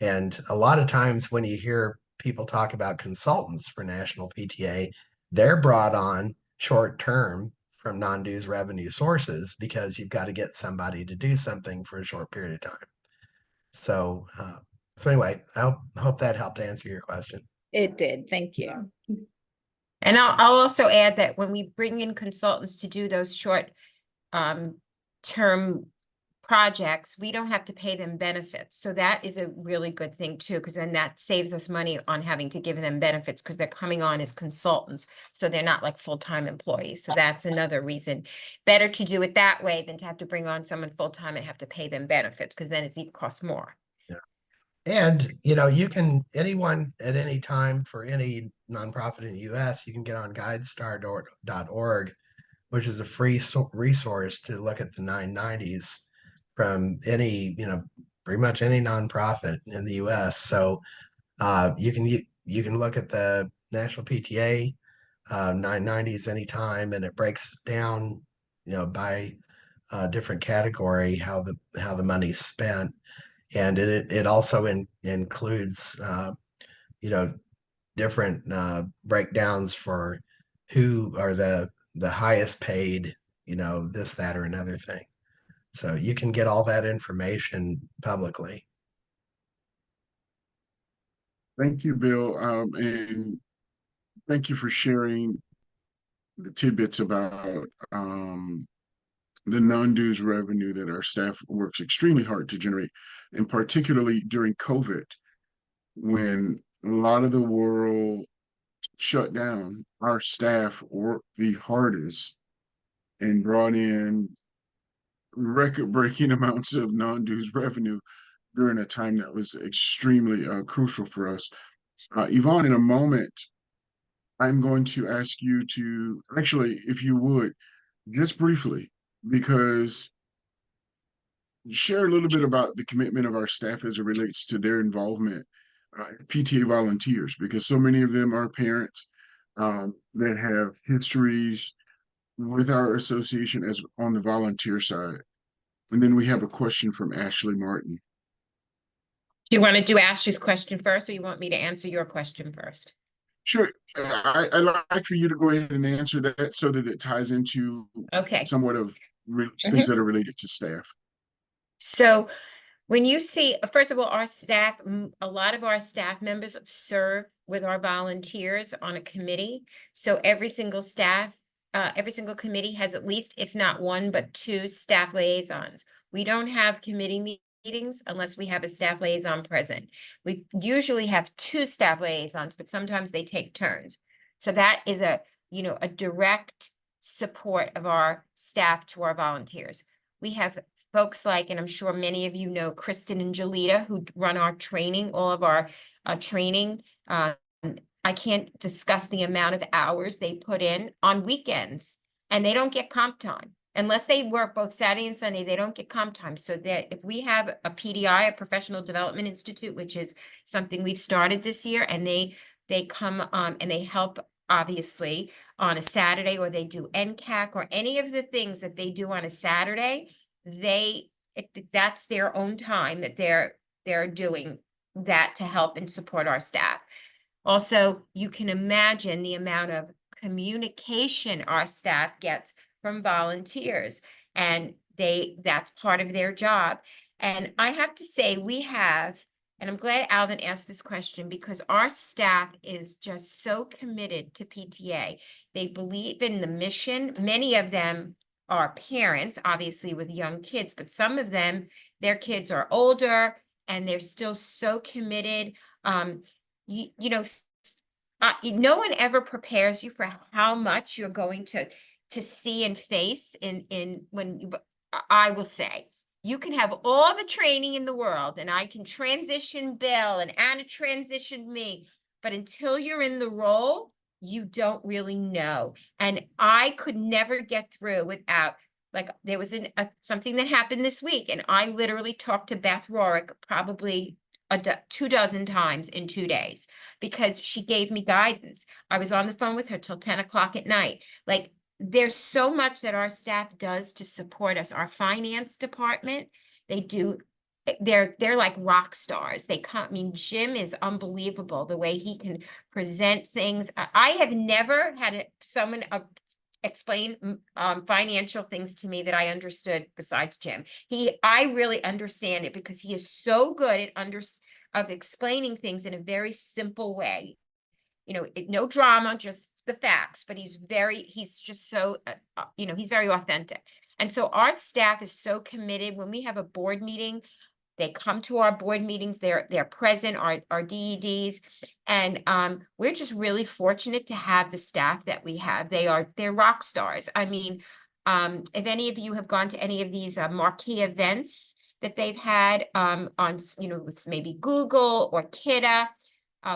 and a lot of times when you hear people talk about consultants for national PTA, they're brought on short term from non-dues revenue sources because you've got to get somebody to do something for a short period of time. So, anyway, I hope that helped answer your question.
It did. Thank you.
And I'll also add that when we bring in consultants to do those short term projects, we don't have to pay them benefits. So that is a really good thing too, because then that saves us money on having to give them benefits because they're coming on as consultants. So they're not like full-time employees. So that's another reason. Better to do it that way than to have to bring on someone full-time and have to pay them benefits, because then it costs more.
Yeah. And, anyone at any time for any nonprofit in the US, you can get on guidestar.org, which is a free resource to look at the 990s from any, pretty much any nonprofit in the US. So you can look at the National PTA 990s anytime, and it breaks down, by different category how the money's spent. And it also includes different breakdowns for who are the highest paid, this, that, or another thing. So you can get all that information publicly.
Thank you, Bill, and thank you for sharing the tidbits about the non-dues revenue that our staff works extremely hard to generate, and particularly during COVID, when a lot of the world shut down, our staff worked the hardest and brought in record-breaking amounts of non-dues revenue during a time that was extremely crucial for us. Yvonne, in a moment, I'm going to ask you to actually, if you would, just briefly, because share a little bit about the commitment of our staff as it relates to their involvement, PTA volunteers, because so many of them are parents that have histories with our association as on the volunteer side. And then we have a question from Ashley Martin.
Do you want to do Ashley's question first, or you want me to answer your question first?
Sure. I'd like for you to go ahead and answer that so that it ties into somewhat of things that are related to staff.
So when you see, first of all, our staff, a lot of our staff members serve with our volunteers on a committee. So every single committee has at least, if not one, but two staff liaisons. We don't have committee meetings unless we have a staff liaison present. We usually have two staff liaisons, but sometimes they take turns. So that is a direct support of our staff to our volunteers. We have folks like, and I'm sure many of you know, Kristen and Jolita, who run our training, all of our training. I can't discuss the amount of hours they put in on weekends, and they don't get comp time. Unless they work both Saturday and Sunday, they don't get comp time. So that if we have a PDI, a Professional Development Institute, which is something we've started this year, and they come and they help obviously on a Saturday, or they do NCAC or any of the things that they do on a Saturday, that's their own time that they're doing that to help and support our staff. Also, you can imagine the amount of communication our staff gets from volunteers, and that's part of their job. And I have to say, and I'm glad Alvin asked this question, because our staff is just so committed to PTA. They believe in the mission. Many of them are parents, obviously with young kids, but some of them, their kids are older and they're still so committed. No one ever prepares you for how much you're going to see and face I will say, you can have all the training in the world, and I can transition Bill and Anna transitioned me, but until you're in the role, you don't really know. And I could never get through without, like, there was something that happened this week, and I literally talked to Beth Rorick probably 24 times in 2 days, because she gave me guidance. I was on the phone with her till 10 o'clock at night. Like, there's so much that our staff does to support us. Our finance department, they're like rock stars. Jim is unbelievable the way he can present things. I have never had someone explain financial things to me that I understood besides Jim. I really understand it because he is so good at explaining things in a very simple way. No drama, just the facts, but he's just so, he's very authentic. And so our staff is so committed. When we have a board meeting, they come to our board meetings, they're present, our DEDs, and we're just really fortunate to have the staff that we have. They're rock stars. If any of you have gone to any of these marquee events that they've had on, with maybe Google or Kidda,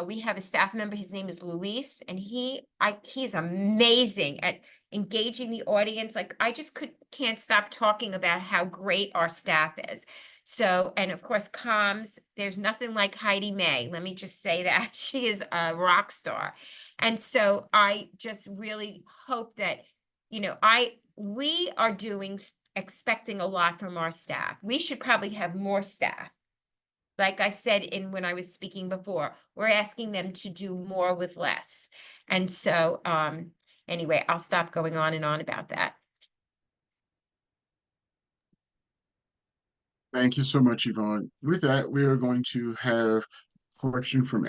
we have a staff member, his name is Luis, and he's amazing at engaging the audience. Like, I just can't stop talking about how great our staff is. So, and of course, comms, there's nothing like Heidi May. Let me just say that. She is a rock star. And so I just really hope that, we are expecting a lot from our staff. We should probably have more staff. Like I said when I was speaking before, we're asking them to do more with less. And so, anyway, I'll stop going on and on about that.
Thank you so much, Yvonne. With that, we are going to have a question from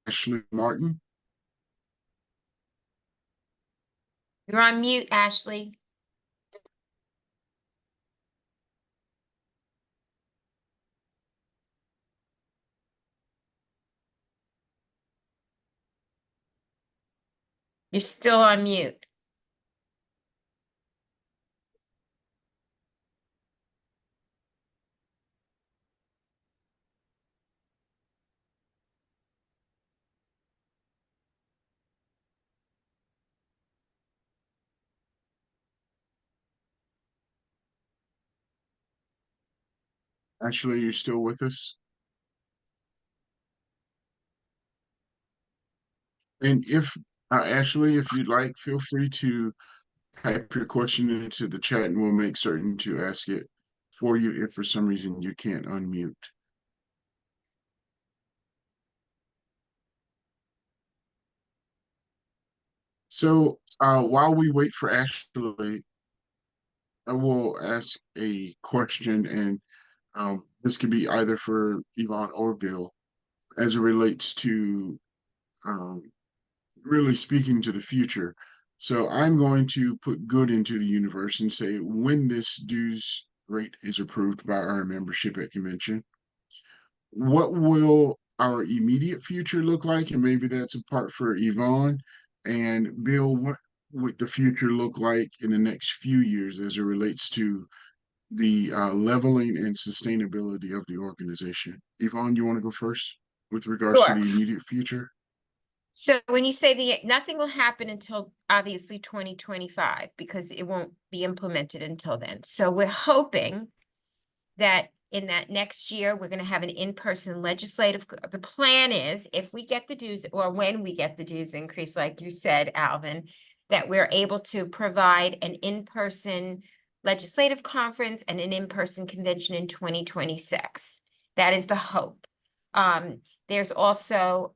Ashley Martin.
You're on mute, Ashley. You're still on mute.
Ashley, you're still with us? And Ashley, if you'd like, feel free to type your question into the chat and we'll make certain to ask it for you if for some reason you can't unmute. So while we wait for Ashley, I will ask a question, and this could be either for Yvonne or Bill, as it relates to really speaking to the future. So I'm going to put good into the universe and say, when this dues rate is approved by our membership at convention, what will our immediate future look like? And maybe that's a part for Yvonne. And Bill, what would the future look like in the next few years as it relates to the leveling and sustainability of the organization? Yvonne, you want to go first with regards to
Sure.
the immediate future?
So when you say nothing will happen until obviously 2025, because it won't be implemented until then. So we're hoping that in that next year, we're going to have an in-person legislative. The plan is, if we get the dues, or when we get the dues increase, like you said, Alvin, that we're able to provide an in-person legislative conference and an in-person convention in 2026. That is the hope. There's also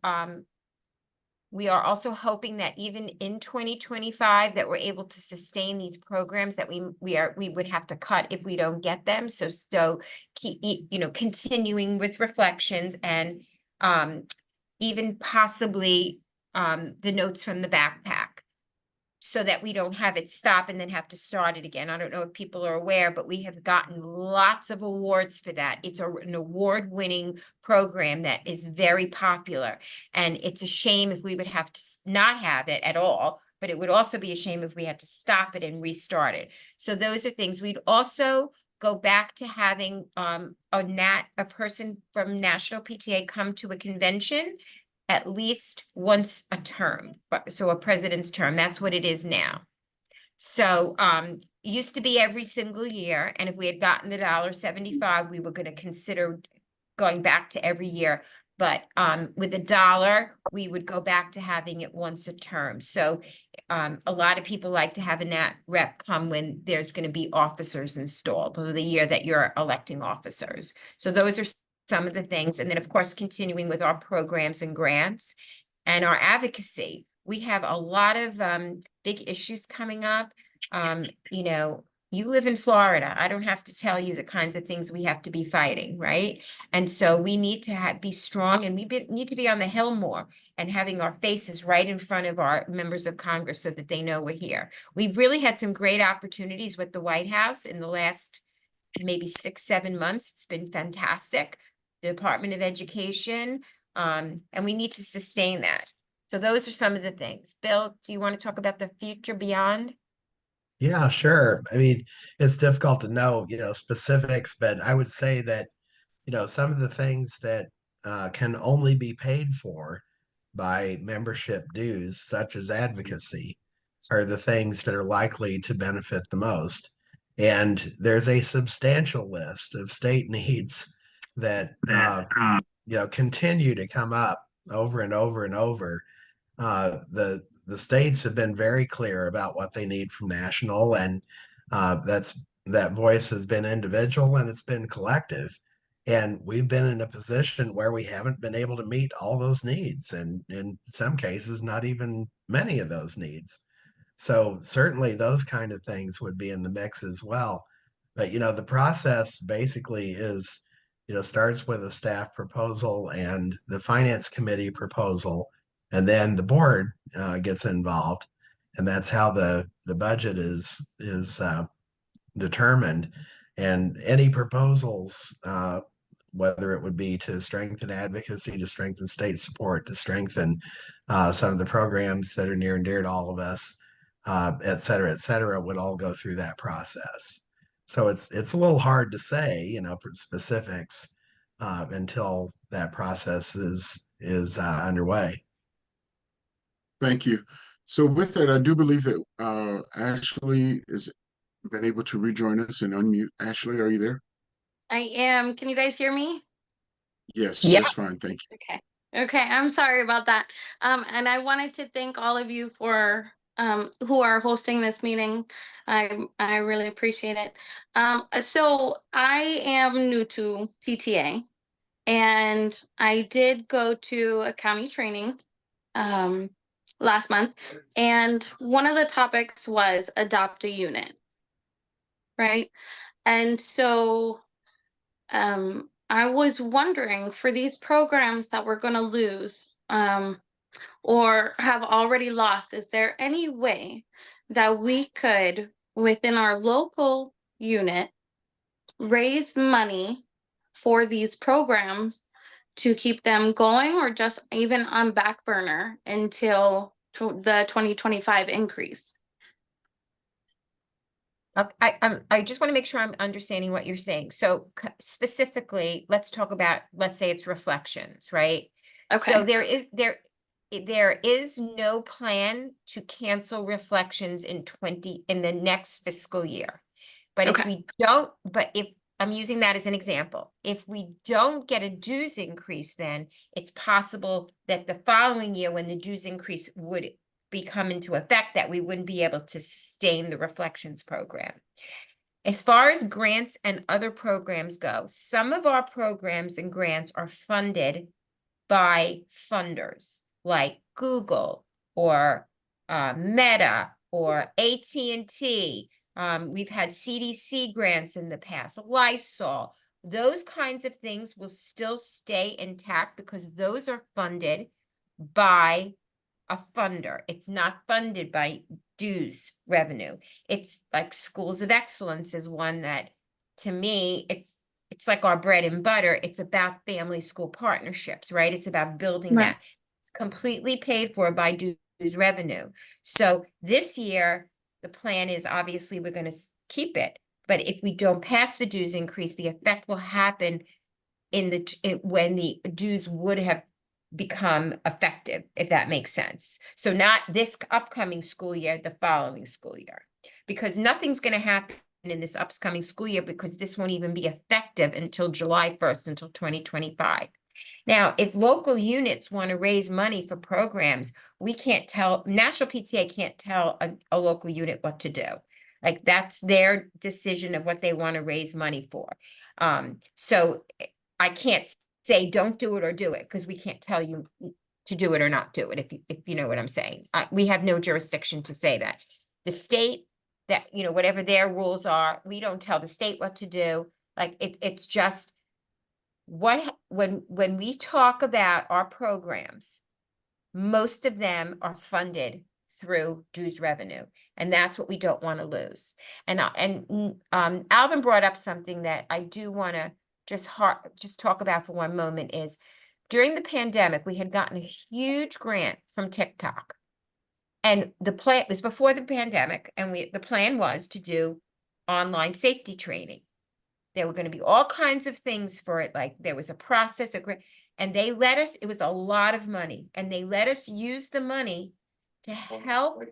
we are also hoping that even in 2025, that we're able to sustain these programs that we would have to cut if we don't get them. So keep, continuing with reflections and even possibly the notes from the backpack, so that we don't have it stop and then have to start it again. I don't know if people are aware, but we have gotten lots of awards for that. It's an award-winning program that is very popular. And it's a shame if we would have to not have it at all, but it would also be a shame if we had to stop it and restart it. So those are things. We'd also go back to having a person from National PTA come to a convention at least once a term, so a president's term. That's what it is now. So it used to be every single year, and if we had gotten the $1.75, we were going to consider going back to every year. But with $1, we would go back to having it once a term. So a lot of people like to have a NAT rep come when there's going to be officers installed, or the year that you're electing officers. So those are some of the things. And then, of course, continuing with our programs and grants and our advocacy. We have a lot of big issues coming up. You live in Florida. I don't have to tell you the kinds of things we have to be fighting, right? And so we need to be strong, and need to be on the Hill more and having our faces right in front of our members of Congress so that they know we're here. We've really had some great opportunities with the White House in the last maybe 6-7 months. It's been fantastic. The Department of Education, and we need to sustain that. So those are some of the things. Bill, do you want to talk about the future beyond?
Yeah, sure. I mean, it's difficult to know, specifics, but I would say that, some of the things that can only be paid for by membership dues, such as advocacy, are the things that are likely to benefit the most. And there's a substantial list of state needs that continue to come up over and over and over. The states have been very clear about what they need from national, and that voice has been individual and it's been collective. And we've been in a position where we haven't been able to meet all those needs, and in some cases, not even many of those needs. So certainly those kind of things would be in the mix as well. But the process basically is, starts with a staff proposal and the finance committee proposal, and then the board gets involved, and that's how the budget is determined. And any proposals, whether it would be to strengthen advocacy, to strengthen state support, to strengthen some of the programs that are near and dear to all of us, et cetera, would all go through that process. So it's a little hard to say, specifics until that process is underway.
Thank you. So with that, I do believe that Ashley has been able to rejoin us and unmute. Ashley, are you there?
I am. Can you guys hear me?
Yes,
Yeah.
just fine. Thank you.
Okay. Okay, I'm sorry about that. And I wanted to thank all of you for who are hosting this meeting. I really appreciate it. So I am new to PTA, and I did go to a county training last month, and one of the topics was adopt a unit, right? And so I was wondering, for these programs that we're going to lose or have already lost, is there any way that we could, within our local unit, raise money for these programs to keep them going, or just even on back burner until the 2025 increase?
I just want to make sure I'm understanding what you're saying. So specifically, let's talk about, let's say it's reflections, right?
Okay.
So there is no plan to cancel reflections in the next fiscal year. But
Okay.
if I'm using that as an example, if we don't get a dues increase, then it's possible that the following year, when the dues increase would come into effect, that we wouldn't be able to sustain the reflections program. As far as grants and other programs go, some of our programs and grants are funded by funders, like Google or Meta or AT&T. We've had CDC grants in the past, Lysol. Those kinds of things will still stay intact because those are funded by a funder. It's not funded by dues revenue. It's like Schools of Excellence is one that, to me, it's like our bread and butter. It's about family school partnerships, right? It's about building
Right.
that. It's completely paid for by dues revenue. So this year, the plan is obviously we're going to keep it. But if we don't pass the dues increase, the effect will happen when the dues would have become effective, if that makes sense. So not this upcoming school year, the following school year, because nothing's going to happen in this upcoming school year because this won't even be effective until July 1st, until 2025. Now, if local units want to raise money for programs, we can't tell, National PTA can't tell a local unit what to do. Like that's their decision of what they want to raise money for. So I can't say don't do it or do it because we can't tell you to do it or not do it, if you know what I'm saying. We have no jurisdiction to say that. The state, that, you know, whatever their rules are, we don't tell the state what to do. Like it's just when we talk about our programs, most of them are funded through dues revenue, and that's what we don't want to lose. And Alvin brought up something that I do want to just talk about for one moment is during the pandemic, we had gotten a huge grant from TikTok. And the plan was before the pandemic, and the plan was to do online safety training. There were going to be all kinds of things for it, like there was a process, and they let us, it was a lot of money, and they let us use the money to help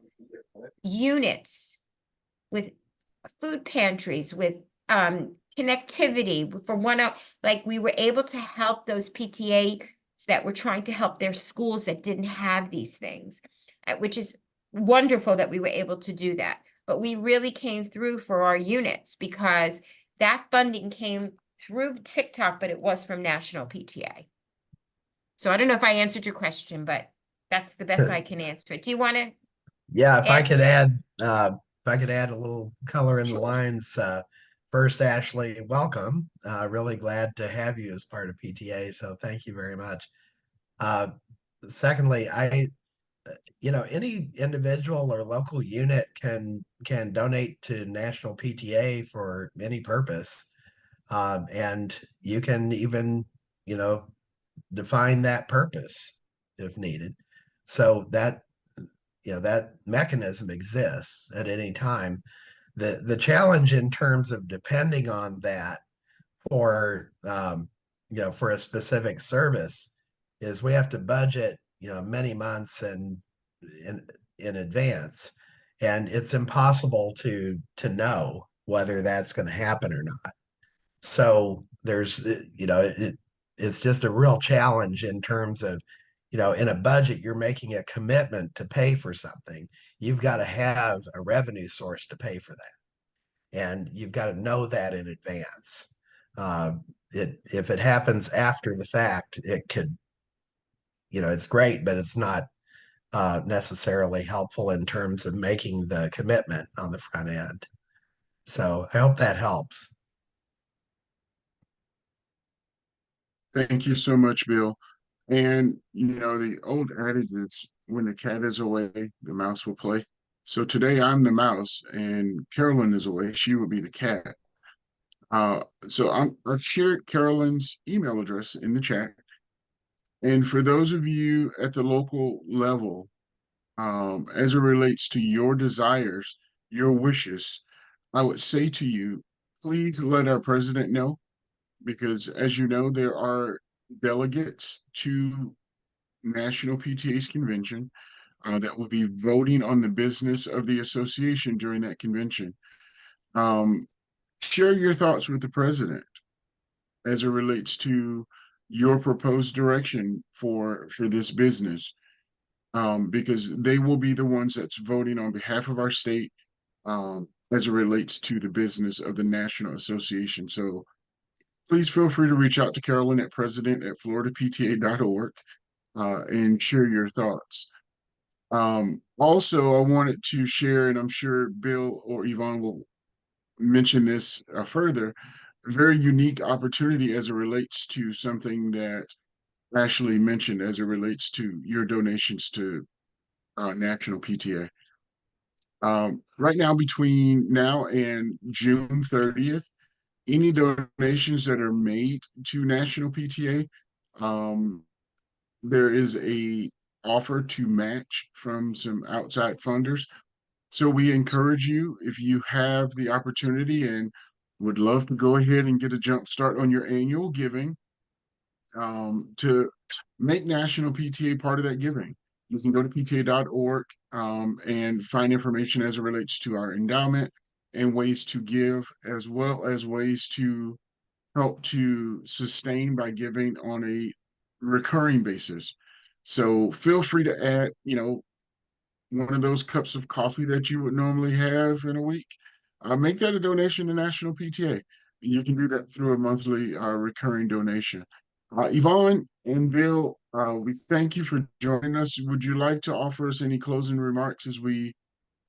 units with food pantries, with connectivity for like we were able to help those PTAs that were trying to help their schools that didn't have these things, which is wonderful that we were able to do that. But we really came through for our units because that funding came through TikTok, but it was from National PTA. So I don't know if I answered your question, but that's the best I can answer it. Do you want to?
Yeah, if I
add to
could
that?
add a little color in the lines. First, Ashley, welcome. Really glad to have you as part of PTA. So thank you very much. Secondly, any individual or local unit can donate to National PTA for any purpose. And you can even, define that purpose if needed. So that mechanism exists at any time. The challenge in terms of depending on that for for a specific service is we have to budget many months and in advance, and it's impossible to know whether that's going to happen or not. So there's it's just a real challenge in terms of in a budget, you're making a commitment to pay for something. You've got to have a revenue source to pay for that. And you've got to know that in advance. If it happens after the fact, it could, it's great, but it's not necessarily helpful in terms of making the commitment on the front end. So I hope that helps.
Thank you so much, Bill. And the old adage is when the cat is away, the mouse will play. So today I'm the mouse and Carolyn is away. She will be the cat. So I've shared Carolyn's email address in the chat. And for those of you at the local level, as it relates to your desires, your wishes, I would say to you, please let our president know, because as you know, there are delegates to National PTA's convention that will be voting on the business of the association during that convention. Share your thoughts with the president as it relates to your proposed direction for this business, because they will be the ones that's voting on behalf of our state as it relates to the business of the National Association. So please feel free to reach out to Carolyn at president@floridapta.org. and share your thoughts. Also, I wanted to share, and I'm sure Bill or Yvonne will mention this further, a very unique opportunity as it relates to something that Ashley mentioned as it relates to your donations to National PTA. Right now, between now and June 30th, any donations that are made to National PTA, there is a offer to match from some outside funders. So we encourage you, if you have the opportunity and would love to go ahead and get a jump start on your annual giving, to make National PTA part of that giving. You can go to pta.org and find information as it relates to our endowment and ways to give, as well as ways to help to sustain by giving on a recurring basis. So feel free to add, one of those cups of coffee that you would normally have in a week. Make that a donation to National PTA. You can do that through a monthly recurring donation. Yvonne and Bill, we thank you for joining us. Would you like to offer us any closing remarks as we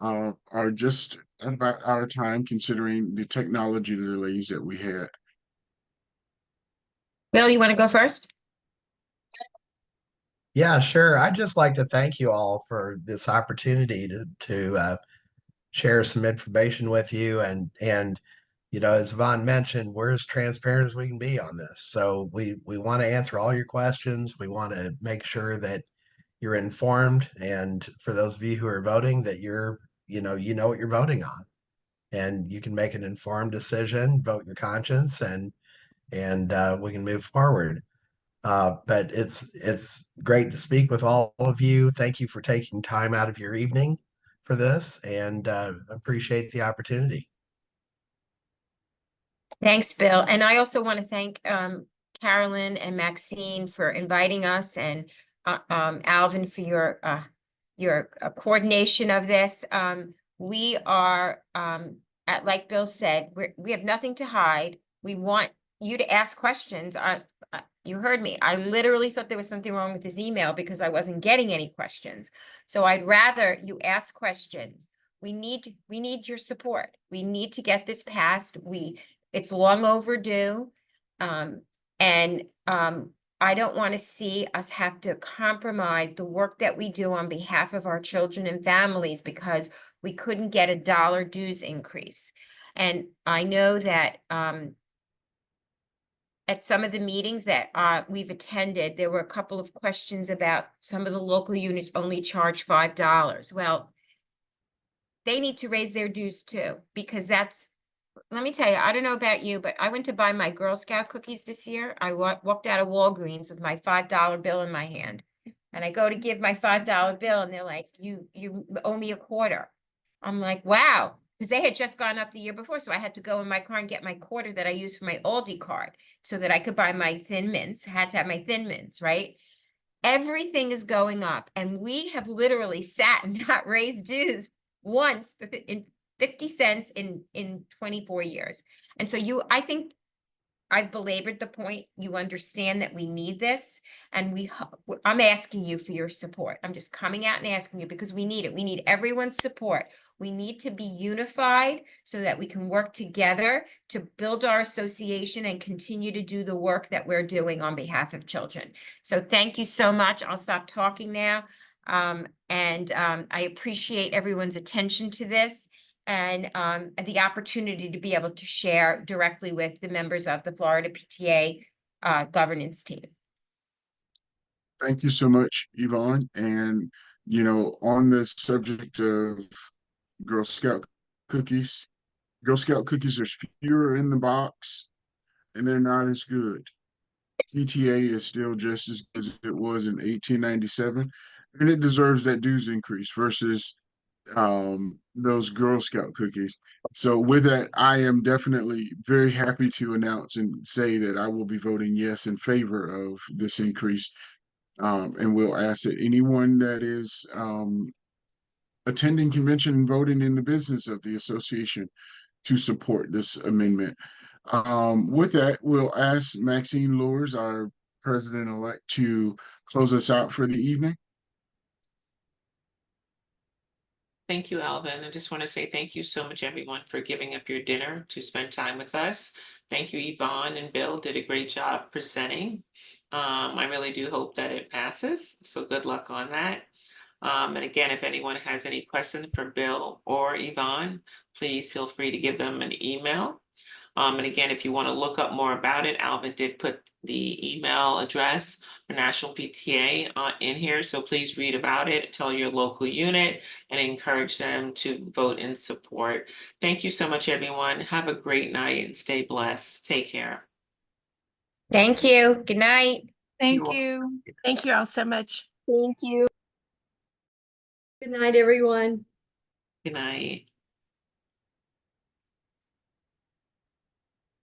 are just about our time, considering the technology delays that we had?
Bill, you want to go first?
Yeah, sure. I'd just like to thank you all for this opportunity to share some information with you. And as Yvonne mentioned, we're as transparent as we can be on this. So we want to answer all your questions. We want to make sure that you're informed, and for those of you who are voting, that you know what you're voting on, and you can make an informed decision, vote your conscience, and we can move forward. But it's great to speak with all of you. Thank you for taking time out of your evening for this, and appreciate the opportunity.
Thanks, Bill. And I also want to thank Carolyn and Maxine for inviting us, and Alvin for your coordination of this. We are, like Bill said, we have nothing to hide. We want you to ask questions. You heard me. I literally thought there was something wrong with his email because I wasn't getting any questions. So I'd rather you ask questions. We need your support. We need to get this passed. It's long overdue. I don't want to see us have to compromise the work that we do on behalf of our children and families because we couldn't get a dollar dues increase. And I know that at some of the meetings that we've attended, there were a couple of questions about some of the local units only charge $5. Well, they need to raise their dues too, because let me tell you, I don't know about you, but I went to buy my Girl Scout cookies this year. I walked out of Walgreens with my $5 bill in my hand. And I go to give my $5 bill and they're like, you owe me a quarter. I'm like, wow. Because they had just gone up the year before. So I had to go in my car and get my quarter that I used for my Aldi card so that I could buy my Thin Mints. I had to have my Thin Mints, right? Everything is going up. And we have literally sat and not raised dues once in 50 cents in 24 years. And so I think I've belabored the point. You understand that we need this, and I'm asking you for your support. I'm just coming out and asking you because we need it. We need everyone's support. We need to be unified so that we can work together to build our association and continue to do the work that we're doing on behalf of children. So thank you so much. I'll stop talking now. I appreciate everyone's attention to this and the opportunity to be able to share directly with the members of the Florida PTA governance team.
Thank you so much, Yvonne. And, on the subject of Girl Scout cookies, Girl Scout cookies, there's fewer in the box and they're not as good. PTA is still just as good as it was in 1897, and it deserves that dues increase versus those Girl Scout cookies. So with that, I am definitely very happy to announce and say that I will be voting yes in favor of this increase. And we'll ask that anyone that is attending convention and voting in the business of the association to support this amendment. With that, we'll ask Maxine Lures, our President-elect to close us out for the evening.
Thank you, Alvin. I just want to say thank you so much, everyone, for giving up your dinner to spend time with us. Thank you, Yvonne and Bill did a great job presenting. I really do hope that it passes, so good luck on that. And again, if anyone has any questions for Bill or Yvonne, please feel free to give them an email. And again, if you want to look up more about it, Alvin did put the email address for National PTA in here. So please read about it, tell your local unit, and encourage them to vote in support. Thank you so much, everyone. Have a great night and stay blessed. Take care.
Thank you. Good night.
Thank you. Thank you all so much.
Thank you.
Good night, everyone.
Good night.